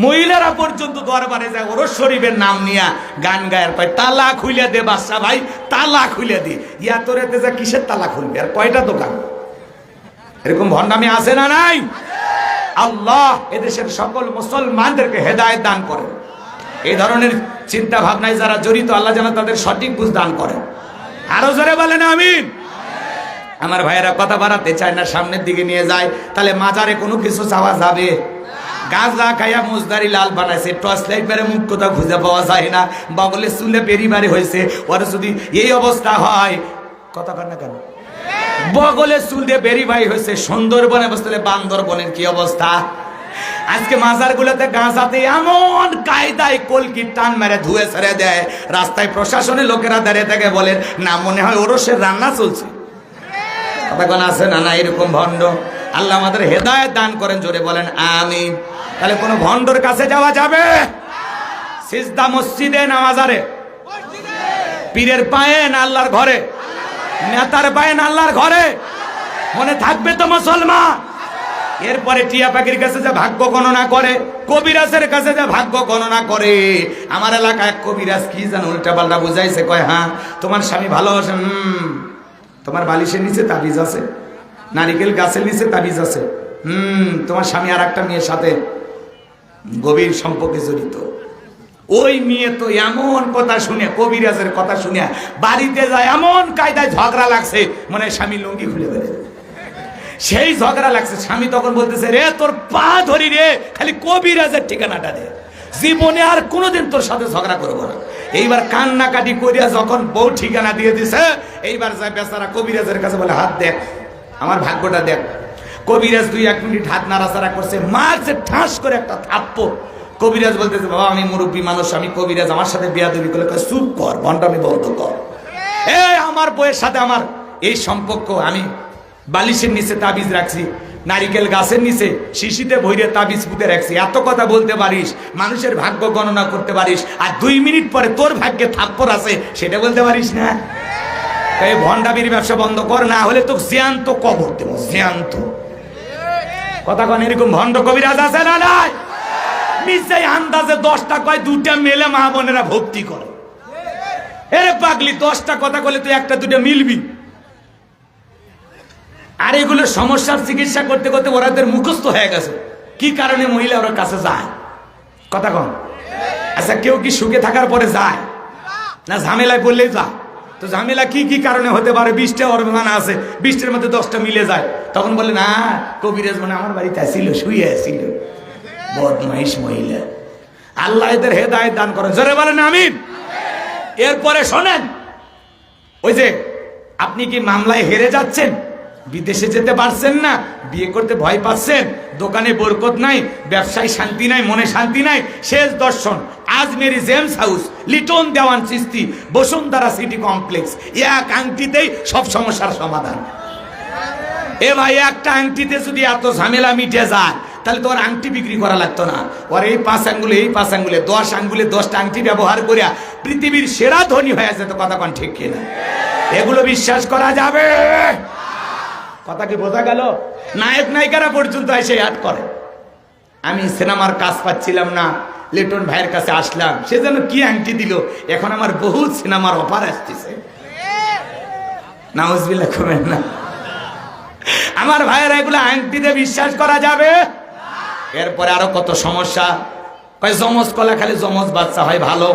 A: মহিলারা পর্যন্ত দরবারে যায় ওর শরীফের নাম নিয়া গান গায়ের পায় তালা খুলে দে বাদশা ভাই, তালা খুলে দে। ইয়া তোর এতে যা কিসের তালা খুলবে? আর কয়টা দোকান? এরকম ভণ্ডামি আছে না নাই? আল্লাহ এদেশের সকল মুসলমানদেরকে হেদায়েত দান করেন। এই ধরনের চিন্তা ভাবনায় যারা জড়িত আল্লাহ যেন তাদের সঠিক বুঝ দান করেন। আরো জোরে বলেন আমিন। আমার ভাইয়েরা কথা বাড়াতে চায় না, সামনের দিকে নিয়ে যায়। তাহলে মাজারে কোনো কিছু চাওয়া যাবে? গাঁজা খাইয়া মুজদারি লাল বানাইছে, টর্চ লাইট বেড়ে মুখ কোথাও খুঁজে পাওয়া যায় না, বগলে চুলে বেরিবারি হয়েছে। ওর যদি এই অবস্থা হয়, কথা কর না কেন? বগলে চুল দিয়ে বেরিবারি হয়েছে, সুন্দরবনে বসলে বান্দরবনের কি অবস্থা? আজকে মাজার গুলোতে গাঁজাতে এমন কায়দায় কলকি টান মেরে ধুয়ে ছেড়ে দেয়, রাস্তায় প্রশাসনের লোকেরা দাঁড়িয়ে থেকে বলেন না মনে হয় ওরসের রান্না চলছে। কথা কোন আছে না? না এরকম ভণ্ড। আল্লাহ আমাদের হেদায়েত দান করেন, জোরে বলেন আমিন। তাহলে কোনো ভণ্ডর কাছে যাওয়া যাবে? সিজদা মসজিদে না মাজারে? পীরের পায়ে না আল্লাহর ঘরে? নেতার পায়ে না আল্লাহর ঘরে? মনে থাকবে তো মুসলমান? এরপরে টিয়া পাখির কাছে যে ভাগ্য গণনা করে, কবিরাজের কাছে যে ভাগ্য গণনা করে। আমার এলাকায় কবিরাজ কি যেন উল্টা পাল্টা বুঝাইছে, কয় হ্যাঁ তোমার স্বামী ভালো আছে, তোমার বালিশের নিচে তাবিজ আছে, নারিকেল গাছের নিচে তাবিজ আছে, তোমার স্বামী আর একটা মেয়ের সাথে গভীর সম্পর্কে জড়িত। ওই মেয়ে তো এমন কথা শুনে, কবিরাজের কথা শুনে বাড়িতে যায়, এমন কায়দায় ঝগড়া লাগছে, মানে স্বামী লুঙ্গি খুলে বেড়ে সেই ঝগড়া লাগছে। স্বামী তখন বলতেছে, রে তোর পা ধরি রে, খালি কবিরাজের ঠিকানাটা দে, জীবনে আর কোনোদিন তোর সাথে ঝগড়া করবো না। এইবার কান্নাকাটি করিয়া যখন বউ ঠিকানা দিয়ে দিছে, এইবার যায় বেচারা কবিরাজের কাছে বলে, হাত দেখ, আমার ভাগ্যটা দেখ। কবিরাজ 2-1 মিনিট হাত নাড়াচাড়া করছে, মারছে ঠাস করে একটা থাপ্পড়। কবিরাজ বলতেছে, বাবা আমি মুরব্বী মানুষ, আমি কবিরাজ, আমার সাথে বেয়াদবি করলে চুপ কর, ভণ্ডামি বন্ধ কর। আমার বউয়ের সাথে আমার এই সম্পর্ক, আমি বালিশের নিচে তাবিজ রাখছি, নারিকেল গাছের নিচে শিশিতে ভইরে তাবিজ পুঁতে রাখছি। এত কথা বলতে পারিস, মানুষের ভাগ্য গণনা করতে পারিস, আর 2 মিনিট পরে তোর ভাগ্যে থাপ্পড় আছে সেটা বলতে পারিস না? এই ভণ্ডামির ব্যবসা বন্ধ কর, না হলে তো জ্যান্ত কবর দেব, জ্যান্ত। কথা কন, এরকম ভণ্ড কবিরাজ আছে না নাই? নিশ্চয়ই আন্দাজে 10টা কয়, 2টা মেলে মা বোনেরা ভক্তি করে। এরে পাগলি, 10টা কথা বলে তুই 1টা-2টা মিলবি। আর এগুলো সমস্যার চিকিৎসা করতে করতে ওরাদের মুখস্থ হয়ে গেছে, কি কারণে মহিলা ওর কাছে যায়। কথা কন, আচ্ছা কেউ কি সুখে থাকার পরে যায় না ঝামেলায় বললেই যায়? তো ঝামেলা কি কি কারণে হতে পারে? 20টা ওর মানা আছে, 20টার মধ্যে 10টা মিলে যায়। তখন বলে না, কবিরাজ মানে আমার বাড়িতে আসছিল, শুয়ে আসছিল, বদমাইশ মহিলা। আল্লাহ এদের হেদায়েত দান করেন, জোরে বলেন আমিন। এরপরে শোনেন, ওই যে আপনি কি মামলায় হেরে যাচ্ছেন, বিদেশে যেতে পারছেন না, বিয়ে করতে ভয় পাচ্ছেন, দোকানে বরকত নাই, ব্যবসায় শান্তি নাই, মনে শান্তি নাই, শেষ দর্শন আজমেরি জেমস হাউস, লিটন দেওয়ান চিস্তি, বসুন্ধরা সিটি কমপ্লেক্স, এক আংটিতেই সব সমস্যার সমাধান। এ ভাই, একটা আংটিতে যদি এত ঝামেলা মিটে যায়, তাহলে তো আর আংটি বিক্রি করা লাগতো না। ওর এই 5 আঙ্গুলে, এই 5 আঙ্গুলে, 10 আঙ্গুলে 10টা আংটি ব্যবহার করিয়া পৃথিবীর সেরা ধনী হয়ে যেত। কথা কন ঠিক কিনা? এগুলো বিশ্বাস করা যাবে? কথা কি বোঝা গেল? নায়ক নায়িকারা পর্যন্ত এসে অ্যাড করে। আমি সিনেমার কাজ পাচ্ছিলাম না, লিটন ভাইয়ের কাছে আসলাম, সে যেন কি আংটি দিল, এখন আমার বহুত সিনেমার অফার আসতেছে। নাউজুবিল্লাহ করেন না। আমার ভাইয়েরা, এগুলো আংটিতে বিশ্বাস করা যাবে? এরপরে আরো কত সমস্যা। কয় জমজ কলা খালি জমজ বাচ্চা হয় ভালো,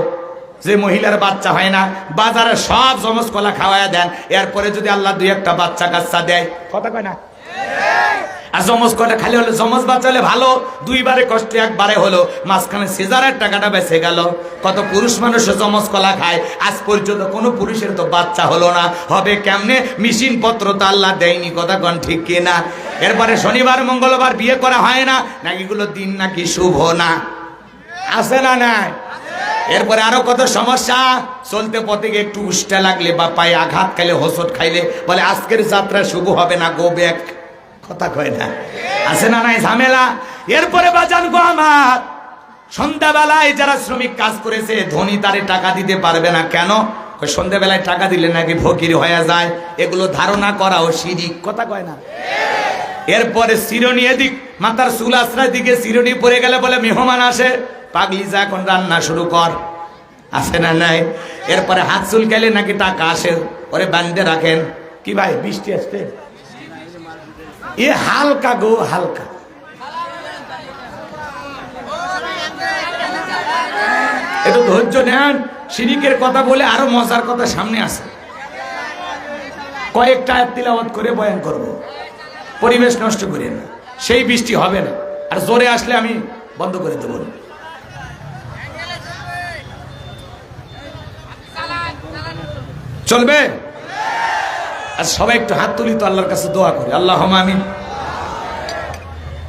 A: যে মহিলার বাচ্চা হয় না, বাজারে সব জমজ কলা খাওয়ায় দেন, এরপরে যদি আল্লাহ 2-1টা বাচ্চা কাচ্চা দেয়। কথা কয় না? আর জমজ কলা খালি হলে, জমজ বাচ্চা হলে ভালো, 2বারে কষ্ট 1বারে হলো, মাঝখানে সিজারের টাকাটা বেঁচে গেল। কত পুরুষ মানুষ জমজ কলা খায়, আজ পর্যন্ত কোনো পুরুষের তো বাচ্চা হলো না, হবে কেমনে? মেশিন পত্র তো আল্লাহ দেয়নি। কথা কন ঠিক কিনা? এরপরে শনিবার মঙ্গলবার বিয়ে করা হয় না, নাকি এগুলো দিন নাকি শুভ না? আছে না নাই? এরপরে আরো কত সমস্যা। চলতে পথে গিয়ে একটু উষ্টা লাগলে বা পায়ে আঘাত খাইলে, হোঁচট খাইলে বলে আজকের যাত্রা শুভ হবে না, গো ব্যাক। কথা কয় না? আছে না নাই ঝামেলা? এরপরে বাজান গো আমার, সন্ধ্যাবেলায় যারা শ্রমিক কাজ করেছে, ধনী তারে টাকা দিতে পারবে না কেন? সন্ধ্যাবেলায় টাকা দিলে নাকি ফকির হয়ে যায়। এগুলো ধারণা করাও শিরিক। কথা কয় না? এরপরে চিরুনি, এদিক মাথার চুল আশ্রয় দিকে চিরুনি পরে গেলে বলে মেহমান আসে, পাগলি যা এখন রান্না শুরু কর। আছে না নাই? এরপরে হাত চুল গেলে নাকি টাকা আসে, ওরে বান্ধে রাখেন। কি ভাই, বৃষ্টি আসতে এ হালকা গো, হালকা। একটু ধৈর্য নেন, শিরিকের কথা বলে আরো মজার কথা সামনে আছে। কয়েকটা আয়াত তিলাওয়াত করে বয়ান করব, পরিবেশ নষ্ট করে না, সেই বৃষ্টি হবে না। আর জোরে আসলে আমি বন্ধ করে দেব। চলবে? আর সবাই একটু হাত তুলি তো, আল্লাহর কাছে দোয়া করি, আল্লাহুম্মা আমিন।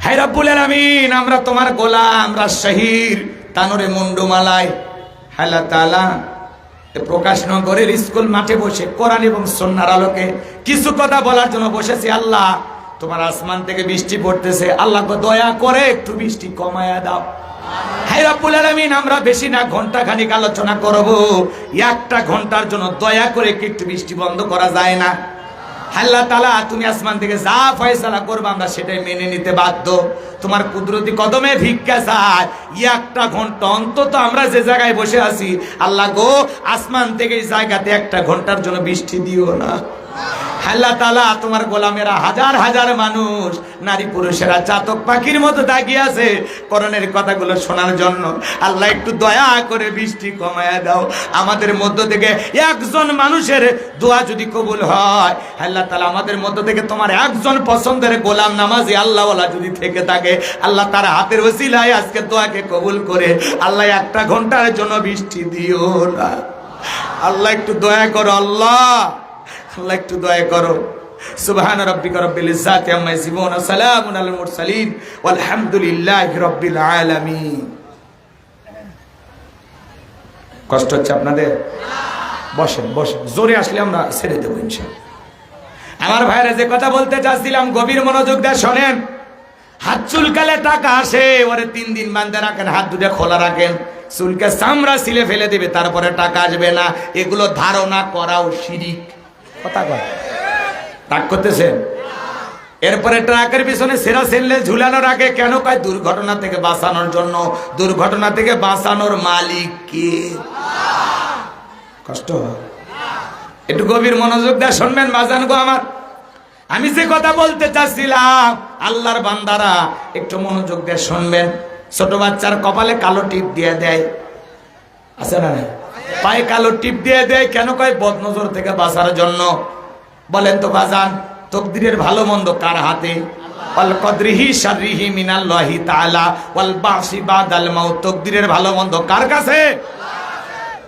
A: হায় রব্বুল আলামিন, আমরা তোমার গোলাম, রাজশাহীর তানোরে মুন্ডুমালায় আল্লাহ তাআলা প্রকাশনগরের স্কুল মাঠে বসে কোরআন এবং সুন্নাহর আলোকে কিছু কথা বলার জন্য বসেছি। আল্লাহ তোমার আসমান থেকে বৃষ্টি পড়তেছে, আল্লাহকে দয়া করে একটু বৃষ্টি কমায়া দাও। হে রব্বুল আলামিন, আমরা বেশি না ঘন্টা খানিক আলোচনা করব, একটা ঘন্টার জন্য দয়া করে কি একটু বৃষ্টি বন্ধ করা যায় না? আল্লাহ তাআলা তুমি আসমান থেকে যা ফয়সালা করবে আমরা সেটাই মেনে নিতে বাধ্য। তোমার কুদরতি কদমে ভিক্ষা চাই, একটা ঘন্টা অন্তত আমরা যে জায়গায় বসে আছি, আল্লাহ গো আসমান থেকে এই জায়গাতে একটা ঘন্টার জন্য বৃষ্টি দিও না। আল্লাহ তাআলা তোমার গোলামেরা হাজার হাজার মানুষ, নারী পুরুষেরা চাতক পাখির মতো তাকিয়ে আছে কোরআনের কথাগুলো শোনার জন্য। আল্লাহ একটু দয়া করে বৃষ্টি কমায়া দাও। আমাদের মধ্য থেকে একজন মানুষের দোয়া যদি কবুল হয়, আল্লাহ তাআলা আমাদের মধ্য থেকে তোমার একজন পছন্দের গোলাম নামাজি আল্লাহওয়ালা যদি থেকে থাকে, আল্লাহ তার হাতের ওসিলায় আজকে দোয়াকে কবুল করে আল্লাহ একটা ঘন্টার জন্য বৃষ্টি দিও না। আল্লাহ একটু দয়া করো, আল্লাহ আল্লাহ একটু দয়া করো। সুবহান রাব্বিকা রাব্বিল ইজ্জাতি আম্মা ইয়াসিফুন ওয়া সালামুন আলাল মুরসালিন ওয়াল হামদুলিল্লাহি রাব্বিল আলামিন। কষ্ট হচ্ছে আপনাদের? বসেন বসেন, জোরে আসলে আমরা ছেড়ে দেবো ইনশাআল্লাহ। আমার ভাইরা যে কথা বলতে চাচ্ছিলাম গভীর মনোযোগ দিয়ে শোনেন। হাত চুলকালে টাকা আসে, ওরে 3 দিন বাঁধে রাখেন, হাত দুটো খোলা রাখেন, চুলকে চামড়া ছিলে ফেলে দিবে, তারপরে টাকা আসবে না। এগুলো ধারণা করাও শিরিক। কথা কয় রাগ করতেছেন? এরপরে ট্রাকের পিছনে সেরা সেনলে ঝুলানো রাখে কেন? কয় দুর্ঘটনা থেকে বাঁচানোর জন্য। দুর্ঘটনা থেকে বাঁচানোর মালিক কে? কষ্ট হয়? একটু গভীর মনোযোগ দিয়ে শুনবেন বাজান গো আমার। আমি যে কথা বলতে চাচ্ছিলাম, আল্লাহর বান্দারা একটু মনোযোগ দিয়ে শুনবেন। ছোট বাচ্চার কপালে কালো টিপ দিয়ে দেয়, আছে না? পায়ে কালো টিপ দিয়ে দেয় কেন? কয় বদনজর থেকে বাঁচার জন্য। বলেন তো বাজান, তকদিরের ভালো মন্দ কার হাতে? ওয়াল কদরিহি শাররিহি মিনাল্লাহি তাআলা ওয়াল বাসি বাদাল মাউত। তকদিরের ভালো মন্দ কার কাছে?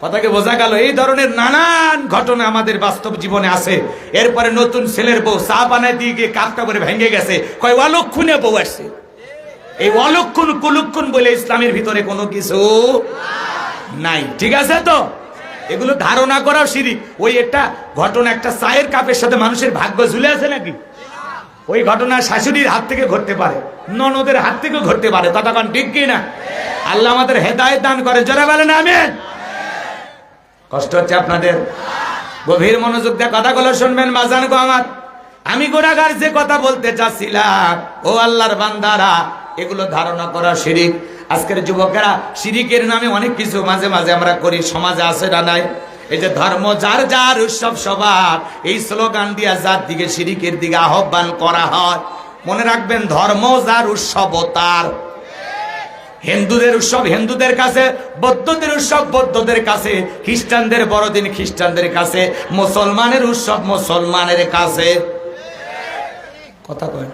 A: কথাকে বোঝা গেল? এই ধরনের নানান ঘটনা আমাদের বাস্তব জীবনে আছে। এরপরে নতুন ছেলের বউ চা বানায় দিয়ে গিয়ে কাপটা করে ভেঙে গেছে, কয় অলক্ষণে বউ আসছে। এই অলক্ষণ কুলক্ষণ বলে ইসলামের ভিতরে কোনো কিছু নাই, ঠিক আছে তো? এগুলো ধারণা করাও শিরিক। ওই একটা ঘটনা, একটা চায়ের কাপের সাথে মানুষের ভাগ্য ঝুলে আছে নাকি? ওই ঘটনা শাশুড়ির হাত থেকে ঘটতে পারে, ননদের হাত থেকে ঘটতে পারে, ততক্ষণ ঠিক কি না? আল্লাহ আমাদের হেদায়েত দান করে, জোরে বলেন আমিন। কষ্ট হচ্ছে আপনাদের? গভীর মনোযোগ দিয়ে কথাগুলো শুনবেন বাজান গো আমার। আমি গুনাহগার যে কথা বলতে চাচ্ছিলাম, ও আল্লাহর বান্দারা, এগুলো ধারণা করা শিরিক। আজকের যুবকেরা শিরিকের নামে অনেক কিছু মাঝে মাঝে আমরা করি, সমাজে আছে না নাই? এই যে ধর্ম যার যার, উৎসব সবার, এই স্লোগান দিয়া যার দিকে শিরিকের দিকে আহ্বান করা হয়। মনে রাখবেন, ধর্ম যার উৎসব তার। হিন্দুদের উৎসব হিন্দুদের কাছে, বৌদ্ধদের উৎসব বৌদ্ধদের কাছে, খ্রিস্টানদের বড়দিন খ্রিস্টানদের কাছে, মুসলমানের উৎসব মুসলমানের কাছে। কথা কয়?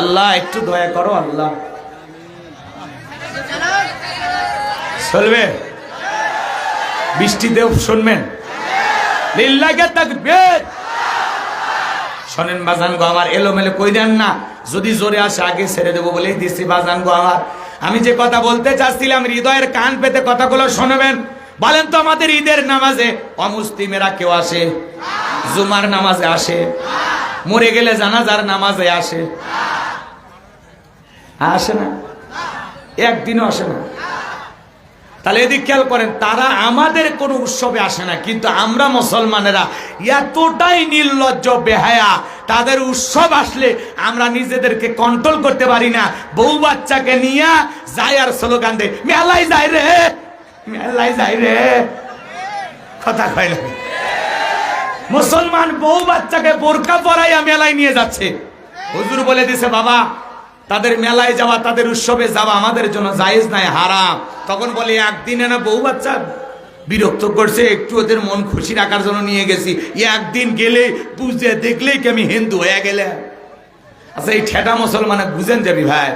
A: আল্লাহ একটু দয়া করো, আল্লাহ চলবে? বৃষ্টিতেও শুনবেন লিল্লাহি তাকবীর। শোনেন বাজান গো আমার, এলোমেলো কই দেন না, যদি জোরে আসে আগে ছেড়ে দেবো বলেই দিচ্ছি বাজান গো আমার। আমি যে কথা বলতে চাচ্ছিলাম, হৃদয়ের কান পেতে কথাগুলো শুনবেন। বলেন তো, আমাদের ঈদের নামাজে অমুসলিমেরা কেউ আসে? জুমার নামাজে আসে? মরে গেলে জানাজার নামাজে আসে? আসে না? একদিনও আসে না। তাহলে এদিক খেয়াল করেন, তারা আমাদের কোনো উৎসবে আসে না, কিন্তু আমরা মুসলমানেরা এতটাই নির্লজ্জ বেহায়া, তাদের উৎসব আসলে আমরা নিজেদেরকে কন্ট্রোল করতে পারি না। বউ বাচ্চাকে নিয়ে যাই আর স্লোগান দেয়, মেলায় যাই রে, মেলায় যাই রে। কথা কয় না? মুসলমান বউ বাচ্চাকে বোরকা পরাইয়া মেলায় নিয়ে যাচ্ছে। হুজুর বলে দিছে, বাবা তাদের মেলায় যাওয়া, তাদের উৎসবে যাওয়া আমাদের জন্য জায়েজ নাই, হারাম। তখন বলে, একদিনে না বউ বাচ্চা বিরক্ত করছে, একটু ওদের মন খুশি রাখার জন্য নিয়ে গেছি। একদিন গেলে বুঝে দেখলেই কি আমি হিন্দু হয়ে গেলে? আচ্ছা, এই ঠেটা মুসলমানে বুঝেন যাবি ভাই?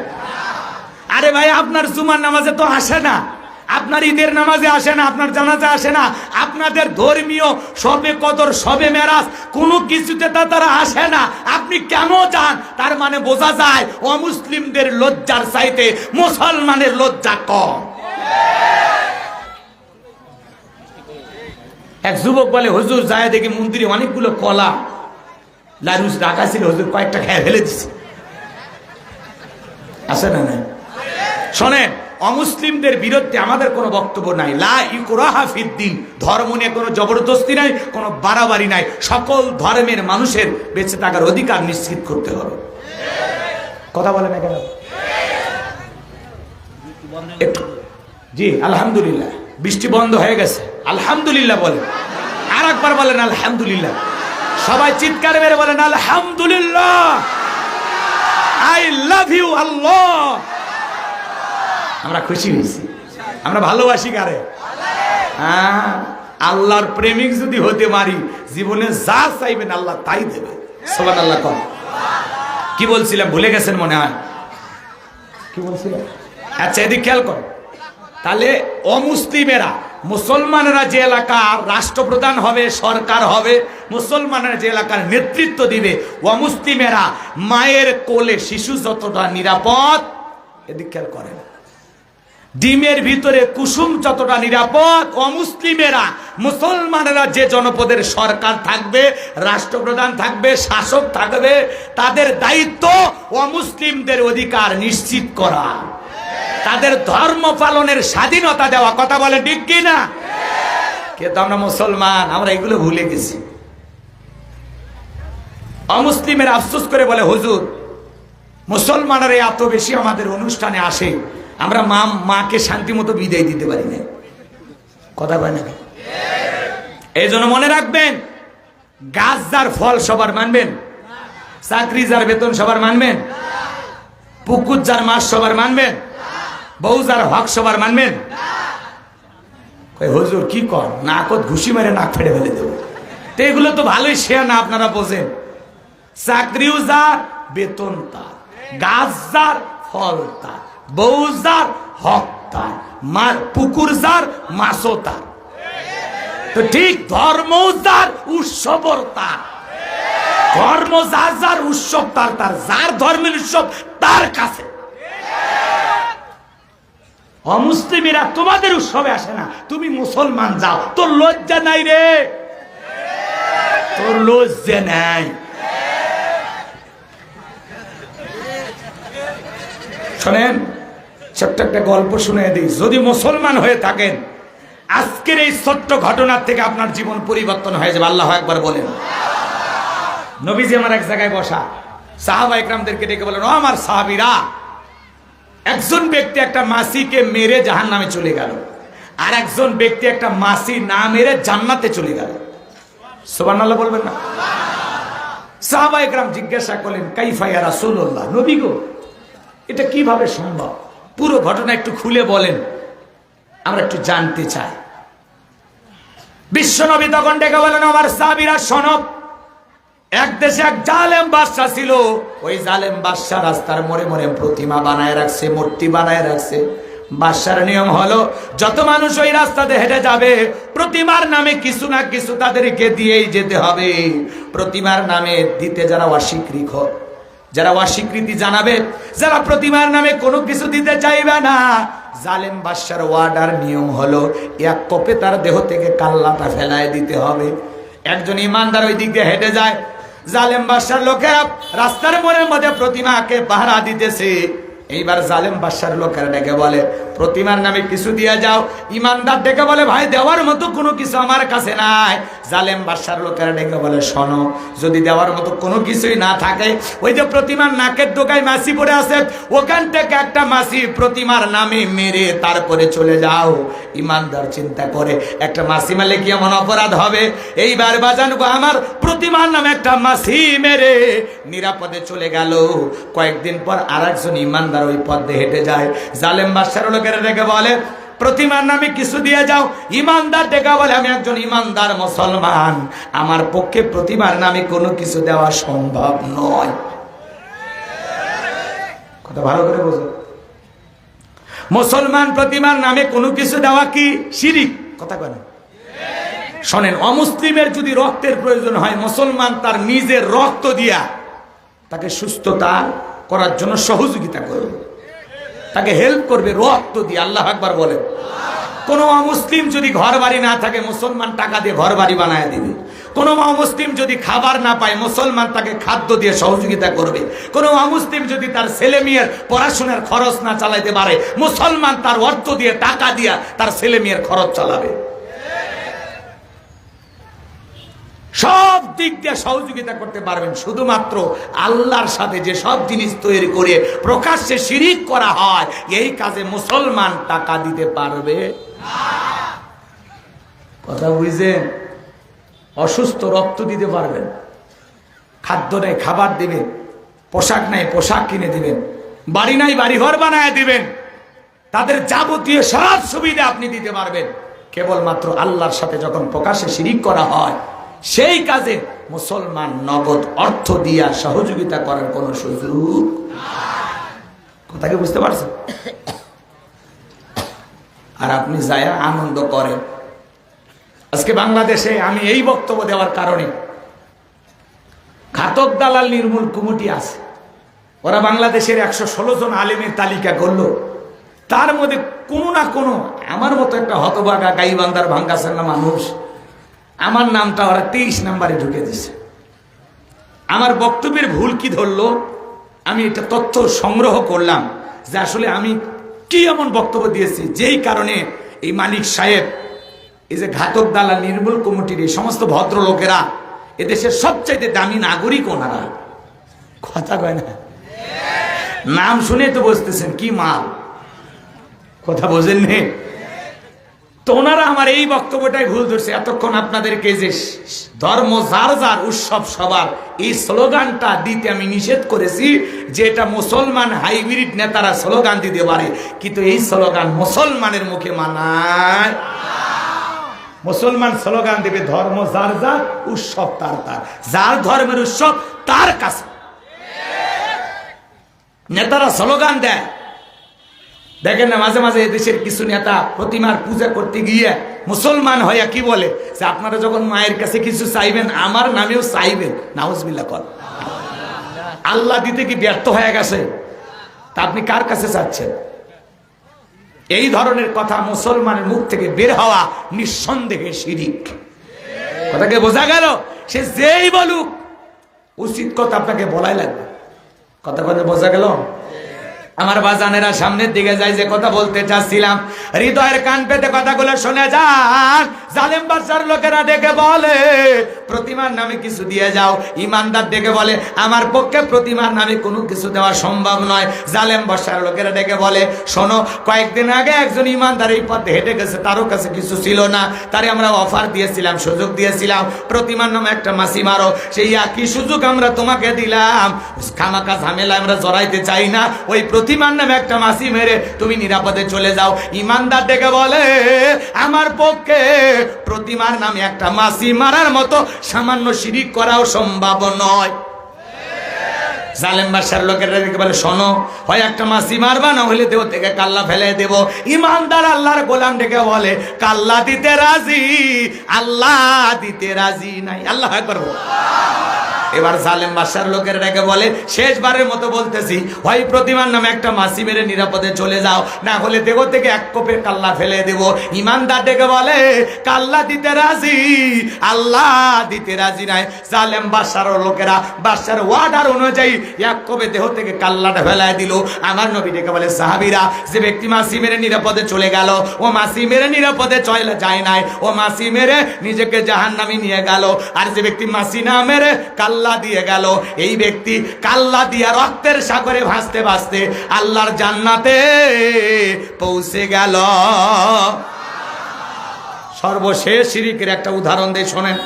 A: আরে ভাই, আপনার জুমার নামাজে তো আসে না, আপনার ঈদের নামাজে আসে না, আপনার জানাজা আসে না, আপনাদের ধর্মীয় সবে কদর, সবে মেরাজ, কোনো কিছুতে তারা আসে না, আপনি কেন যান? তার মানে বোঝা যায় অমুসলিমদের লজ্জার চাইতে মুসলমানের লজ্জা কম। এক যুবক বলে, হুজুর যায় দেখি মন্দিরে অনেকগুলো কলা লারুস রাখা ছিল, হুজুর কয়েকটা খেয়ে ফেলে দিচ্ছে। আছে না নাই? শোনেন, অমুসলিমদের বিরুদ্ধে আমাদের কোনো বক্তব্য নাই। লা ইকরাহা ফিদ্দিন, ধর্ম নিয়ে কোনো জবরদস্তি নাই, কোনো বাড়াবাড়ি নাই। সকল ধর্মের মানুষের বেঁচে থাকার অধিকার নিশ্চিত করতে হবে। কথা বলে না কেন? জি আলহামদুলিল্লাহ, বৃষ্টি বন্ধ হয়ে গেছে, আলহামদুলিল্লাহ বলেন। আর একবার বলেন আলহামদুলিল্লাহ। সবাই চিৎকার মেরে বলেন আলহামদুলিল্লাহ। আই লাভ ইউ আল্লাহ। আমরা খুশি হয়েছি, আমরা ভালোবাসি কারে? হ্যাঁ, আল্লাহর প্রেমিক যদি হতে পারি, জীবনে যা চাইবেন আল্লাহ তাই দেবে। সুবহানাল্লাহ। কম কি বলছিলাম ভুলে গেছেন মনে হয়, কি বলছিলাম? আচ্ছা এদিকে খেয়াল কর। তাহলে অমুসলিমেরা, মুসলমানেরা যে এলাকার রাষ্ট্রপ্রধান হবে, সরকার হবে, মুসলমানেরা যে এলাকার নেতৃত্ব দিবে, অমুসলিমেরা মায়ের কোলে শিশু যতটা নিরাপদ, এদিক খেয়াল করেন, ডিমের ভিতরে কুসুম যতটা নিরাপদ, অমুসলিমেরা, মুসলমানেরা যে জনপদের সরকার থাকবে, রাষ্ট্রপ্রধান থাকবে, শাসক থাকবে, তাদের দায়িত্ব অমুসলিমদের অধিকার নিশ্চিত করা, তাদের ধর্ম পালনের স্বাধীনতা দেওয়া। কথা বলে ঠিক কি না? কিন্তু আমরা মুসলমান, আমরা এগুলো ভুলে গেছি। অমুসলিমের আফসোস করে বলে, হুজুর মুসলমানেরা এত বেশি আমাদের অনুষ্ঠানে আসে, আমরা মাকে শান্তি মতো বিদায় দিতে পারি না। কথা বলে না? এই জন্য মনে রাখবেন, গাছ যার ফল সবার মানবেন, চাকরি যার বেতন সবার মানবেন, পুকুর যার মাছ সবার মানবেন, বউ যার হক সবার মানবেন। হুজুর কি কর, নাকত ঘুষি মেরে নাক ফেটে ফেলে দেবো। তো এগুলো তো ভালোই শেয়ার না, আপনারা বোঝেন। চাকরিও যার, বেতন তার, গাছ যার, ফল তার, বউ যার, হক তার, পুকুর যার, মাছও তার। তো ঠিক ধর্ম যার, উৎসব তার। ধর্ম যার যার, উৎসব তার তার, যার ধর্মের উৎসব তার কাছে। অমুসলিমেরা তোমাদের উৎসবে আসে না, তুমি মুসলমান যাও, তোর লজ্জা নাই রে, তোর লজ্জা নাই। শোনেন, ছোট্ট একটা গল্প শুনে দিই। যদি মুসলমান হয়ে থাকেন, আজকের এই ছোট্ট ঘটনার থেকে আপনার জীবন পরিবর্তন হয়ে যাবে। আল্লাহু আকবার বলেন। নবীজি আমার এক জায়গায় বসা, সাহাবা ইকরামদেরকে ডেকে বলেন, ও আমার সাহাবীরা, একজন ব্যক্তি একটা মাসিকে মেরে জাহান্নামে চলে গেল, আর একজন ব্যক্তি একটা মাসি না মেরে জান্নাতে চলে গেল। সুবহানাল্লাহ বলবেন না? সাহাবা ইকরাম জিজ্ঞাসা করলেন, কাইফা ইয়া রাসূলুল্লাহ, নবী গো এটা কিভাবে সম্ভব? পুরো ঘটনা একটু খুলে বলেন, আমরা একটু জানতে চাই। বিশ্ব নবী তখন ডেকে বলেন, আমার সাহাবীরা শোনো, এক দেশে এক জালেম বাদশা ছিল। ওই জালেম বাদশা রাস্তার মোড়ে মোড়ে প্রতিমা বানায় রাখছে, মূর্তি বানায় রাখছে। বাদশার নিয়ম হলো, যত মানুষ ওই রাস্তাতে হেঁটে যাবে, প্রতিমার নামে কিছু না কিছু তাদেরকে দিয়েই যেতে হবে। প্রতিমার নামে দিতে যারা অস্বীকৃত, যারা অস্বীকৃতি জানাবে, যারা প্রতিমার নামে কোনো কিছু দিতে চাইবে না, জালেম বাদশার ওয়ার্ডার নিয়ম হলো, এক কোপে তার দেহ থেকে কাল্লাটা ফেলায় দিতে হবে। একজন ইমানদার ওই দিক দিয়ে হেঁটে যায়, জালেম বাদশার লোকেরা রাস্তার মোড়ের মধ্যে প্রতিমাকে পাহারা দিতেছে। এইবার জালেম বাদশার লোকেরা ডেকে বলে, প্রতিমার নামে কিছু দিয়ে যাও। ইমানদার ডেকে বলে, ভাই দেওয়ার মতো কোনো কিছু আমার কাছে নাই। জালেম বাদশার লোকেরা ডেকে বলে, শোনো, যদি দেওয়ার মতো কোনো কিছুই না থাকে, ওই যে প্রতিমার নাকের ডোকায় মাছি পড়ে আছে, ওখান থেকে একটা মাছি প্রতিমার নামে মেরে তারপরে চলে যাও। ইমানদার চিন্তা করে, একটা মাছি মারলে কি এমন অপরাধ হবে? এইবার বাজান গো, আমার প্রতিমার নামে একটা মাছি মেরে নিরাপদে চলে গেল। কয়েকদিন পর আর একজন ইমানদার ওই পথ দিয়ে হেঁটে যায়। জালেম বাদশার লোকেরা ডেকে বলে, প্রতিমার নামে কিছু দিয়ে যাও। ইমানদার ডেকে বলে, আমি একজন ইমানদার মুসলমান, আমার পক্ষে প্রতিমার নামে কোনো কিছু দেওয়া সম্ভব নয়। কথা ভালো করে বোঝো, মুসলমান প্রতিমার নামে কোনো কিছু দেওয়া কি শিরিক? কথা কেন? শোনেন, অমুসলিমের যদি রক্তের প্রয়োজন হয়, মুসলমান তার নিজের রক্ত দিয়া তাকে সুস্থতা করার জন্য সহযোগিতা করবে, তাকে হেল্প করবে রক্ত দিয়ে। আল্লাহু আকবার বলেন। কোন অমুসলিম যদি ঘর বাড়ি না থাকে মুসলমান টাকা দিয়ে ঘর বাড়ি বানায় দিবে। কোন অমুসলিম যদি খাবার না পায় মুসলমান তাকে খাদ্য দিয়ে সহযোগিতা করবে। কোন অমুসলিম যদি তার ছেলে মেয়ের পড়াশোনার খরচ না চালাইতে পারে মুসলমান তার অর্থ দিয়ে টাকা দিয়ে তার ছেলে মেয়ের খরচ চালাবে। সব দিক দিয়ে সহযোগিতা করতে পারবেন। শুধুমাত্র আল্লাহর সাথে যে সব জিনিস তৈরি করে প্রকাশ্যে শিরিক করা হয় এই কাজে মুসলমান টাকা দিতে পারবে না। কথা বুঝছেন? অসুস্থ রক্ত দিতে পারবেন, খাদ্য নেই খাবার দিবেন, পোশাক নাই পোশাক কিনে দিবেন, বাড়ি নাই বাড়িঘর বানায় দিবেন, তাদের যাবতীয় সব সুবিধা আপনি দিতে পারবেন। কেবলমাত্র আল্লাহর সাথে যখন প্রকাশ্যে শিরিক করা হয় সেই কাজে মুসলমান নগদ অর্থ দিয়া সহযোগিতা করার কোন সুযোগ। কথা কি বুঝতে পারছেন? আর আপনি যায় আনন্দ করেন। আজকে বাংলাদেশে আমি এই বক্তব্য দেওয়ার কারণে ঘাতক দালাল নির্মূল কমিটি আছে, ওরা বাংলাদেশের 116 জন আলেমের তালিকা করলো। তার মধ্যে কোনো না কোনো আমার মতো একটা হতভাগা গাইবান্ধার ভাঙ্গাসার মানুষ আমার নামটা ওরা 23 নম্বরে ঢুকে দিছে। আমার বক্তব্যের ভুল কি ধরলো আমি এটা তথ্য সংগ্রহ করলাম যে আসলে আমি কি এমন বক্তব্য দিয়েছি যেই কারণে এই মালিক সাহেব, এই যে ঘাতক দালাল নির্মূল কমিটির এই সমস্ত ভদ্রলোকেরা এদেশের সবচাইতে দামি নাগরিক ওনারা। কথা কয় না? নাম শুনে তো বুঝতেছেন কি মাল। কথা বোঝেন নে? তো ওনারা আমার এই বক্তব্যটাই ভুল ধরছে। এতক্ষণ আপনাদেরকে যে ধর্ম যার যার উৎসব সবার এই স্লোগানটা দিতে আমি নিষেধ করেছি, যে এটা মুসলমান হাইব্রিড নেতারা স্লোগান দিতে পারে, কিন্তু এই স্লোগান মুসলমানের মুখে মানায়। মুসলমান স্লোগান দেবে ধর্ম যার যার উৎসব তার তার, যার ধর্মের উৎসব তার কাছে। নেতারা স্লোগান দেয়, দেখেন না মাঝে মাঝে দেশের কিছু নেতা প্রতিমার পূজা করতে গিয়ে মুসলমান হইয়া কি বলে যে আপনারা যখন মায়ের কাছে কিছু চাইবেন আমার নামেও চাইবেন। নাউজুবিল্লাহ কর। আল্লাহ দিতে কি ব্যর্থ হয়ে গেছে? তা আপনি কার কাছে চাচ্ছেন? এই ধরনের কথা মুসলমানের মুখ থেকে বের হওয়া নিঃসন্দেহে শিরিক। কথাকে বোঝা গেল? সে যেই বলুক উচিত কথা আপনাকে বলাই লাগবে। কথা কথা বোঝা গেল? আমার বাজানেরা সামনের দিকে যাই, যে কথা বলতে চাচ্ছিলাম হৃদয়ের কান পেতে কথাগুলো শুনে যান। জালেম বাদশার লোকেরা ডেকে বলে প্রতিমার নামে কিছু দিয়ে যাও, ইমানদার ডেকে বলে আমার পক্ষে প্রতিমার নামে কোনো কিছু দেওয়া সম্ভব নয়। জালেম বাদশার লোকেরা ডেকে বলে শোনো, কয়েকদিন আগে একজন ইমানদার এই পথে হেঁটে গেছে, তারও কাছে কিছু ছিল না, তারে আমরা অফার দিয়েছিলাম, সুযোগ দিয়েছিলাম প্রতিমার নামে একটা মাসি মারো, সেই একই সুযোগ আমরা তোমাকে দিলাম। খামাকা ঝামেলা আমরা জড়াইতে চাই না, ওই প্রতিমার নামে একটা মাসি মেরে তুমি নিরাপদে চলে যাও। ইমানদার ডেকে বলে আমার পক্ষে প্রতিমার নামে একটা মাসি মারার মতো সামান্য শিরিক করাও সম্ভব নয়। জালেম বাদশার লোকেরা ডেকে বলে শোনো, হয় একটা মাসি মারবা, না হলে দেহ থেকে কাল্লা ফেলে দেব। ইমানদার আল্লাহর গোলাম ডেকে বলে কাল্লা দিতে রাজি, আল্লাহ দিতে রাজি নাই। আল্লাহ করবো। এবার জালেম বাদশার লোকের ডেকে বলে শেষবারের মতো বলতেছি, হয় প্রতিমার নামে একটা মাসি মেরে নিরাপদে চলে যাও, না হলে দেহ থেকে এক কোপে কাল্লা ফেলে দেব। ইমানদার ডেকে বলে কাল্লা দিতে রাজি, আল্লাহ দিতে রাজি নাই। জালেম বাদশার লোকেরা বাদশার ওয়ার্ডার অনুযায়ী এক কোপে দেহ থেকে কাল্লাটা ফেলায় দিল। আমার নবী ডেকে বলে সাহাবীরা, যে ব্যক্তি মাসি মেরে নিরাপদে চলে গেল ও মাসি মেরে নিরাপদে চলে যায় নাই, ও মাসি মেরে নিজেকে জাহান্নামে নিয়ে গেল। আর যে ব্যক্তি মাসি না মেরে কাল্লা দিয়ে গেল, এই ব্যক্তি কাল্লা দিয়া রক্তের সাগরে ভাসতে ভাসতে আল্লাহর জান্নাতে পৌঁছে গেল। সর্বশেষ শিরিকের একটা উদাহরণ দিয়ে শোনেন।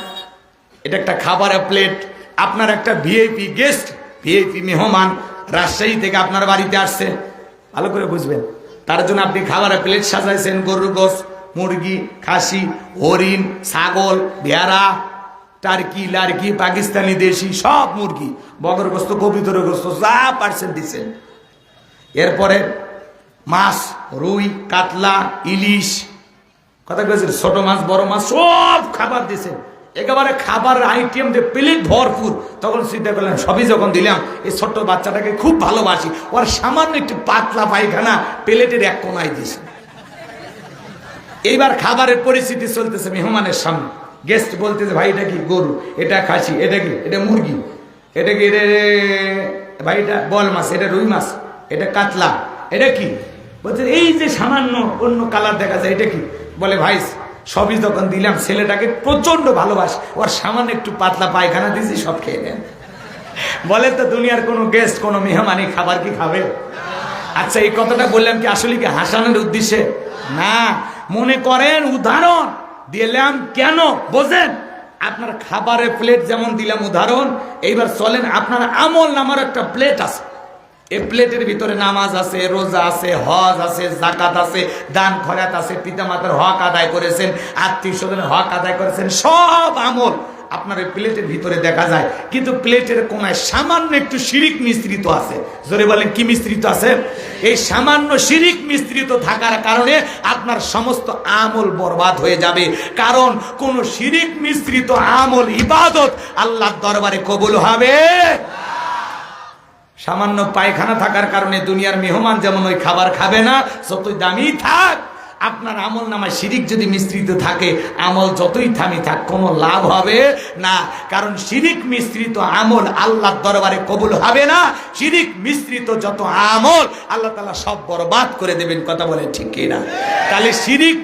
A: এটা একটা খাবারের প্লেট। আপনার একটা ভিআইপি গেস্ট, ভিআইপি মেহমান রাজশাহী থেকে আপনার বাড়িতে আসছে, ভালো করে বুঝবেন। তার জন্য আপনি খাবারের প্লেট সাজাইছেন, গরুর গোশত, মুরগি, খাসি, হরিণ, ছাগল, ভেড়া, টার্কি, লার্কি, পাকিস্তানি, দেশি সব মুরগি, বগর গোস্ত, কবিতর গোস্ত যা পারছেন দিচ্ছেন। এরপরে মাছ, রুই, কাতলা, ইলিশ, কথা বলছেন, ছোট মাছ, বড় মাছ সব খাবার দিচ্ছেন। একেবারে খাবার আইটেম যে প্লেট ভরপুর। তখন চিন্তা করলেন সবই যখন দিলাম, এই ছোট্ট বাচ্চাটাকে খুব ভালোবাসি, ওর সামান্য একটু পাতলা পায়খানা প্লেটের এক কোনায় দিয়েছে। এইবার খাবারের পরিস্থিতি চলতেছে মেহমানের সামনে, গেস্ট বলতেছে ভাই এটা কি গরু, এটা খাসি, এটা কি, এটা মুরগি, এটা কি, এটা ভাই এটা বল মাছ, এটা রুই মাছ, এটা কাতলা, এটা কি, বলছে এই যে সামান্য অন্য কালার দেখা যায় এটা কি, বলে ভাই সবই যখন দিলাম ছেলেটাকে প্রচন্ড ভালোবাস, ওর সামান্য একটু পাতলা পায়খানা দিয়েছি সব খেয়ে নেন। বলে তো দুনিয়ার কোনো গেস্ট কোনো মেহমানি খাবার কি খাবে? আচ্ছা এই কথাটা বললাম কি আসলে কি হাসানোর উদ্দেশ্যে না, মনে করেন উদাহরণ দিলাম কেন বোঝেন। আপনার খাবারের প্লেট যেমন দিলাম উদাহরণ, এইবার চলেন আপনার আমল নামার একটা প্লেট আছে, এই প্লেটের ভিতরে নামাজ আছে, রোজা আছে, হজ আছে, জাকাত আছে, দান খয়রাত আছে, পিতামাতার হক আদায় করেছেন, আত্মীয় স্বজনের হক আদায় করেছেন, সব আমল আপনার ওই প্লেটের ভিতরে দেখা যায়। কিন্তু প্লেটের কোনায় সামান্য একটু শিরিক মিশ্রিত আছে। জোরে বলেন কি মিশ্রিত আছে? এই সামান্য শিরিক মিশ্রিত থাকার কারণে আপনার সমস্ত আমল বরবাদ হয়ে যাবে। কারণ কোন শিরিক মিশ্রিত আমল ইবাদত আল্লাহর দরবারে কবুল হবে। সামান্য পায়খানা থাকার কারণে দুনিয়ার মেহমান যেমন ওই খাবার খাবে না, যতই দামি থাক। আপনার আমল নামায় শিরিক যদি মিশ্রিত থাকে, আমল যতই দামি থাক কোনো লাভ হবে না। কারণ শিরিক মিশ্রিত আমল আল্লাহর দরবারে কবুল হবে না। শিরিক মিশ্রিত যত আমল আল্লাহ তাআলা সব বরবাদ করে দেবেন। কথা বলে ঠিক কিনা? তাহলে শিরিক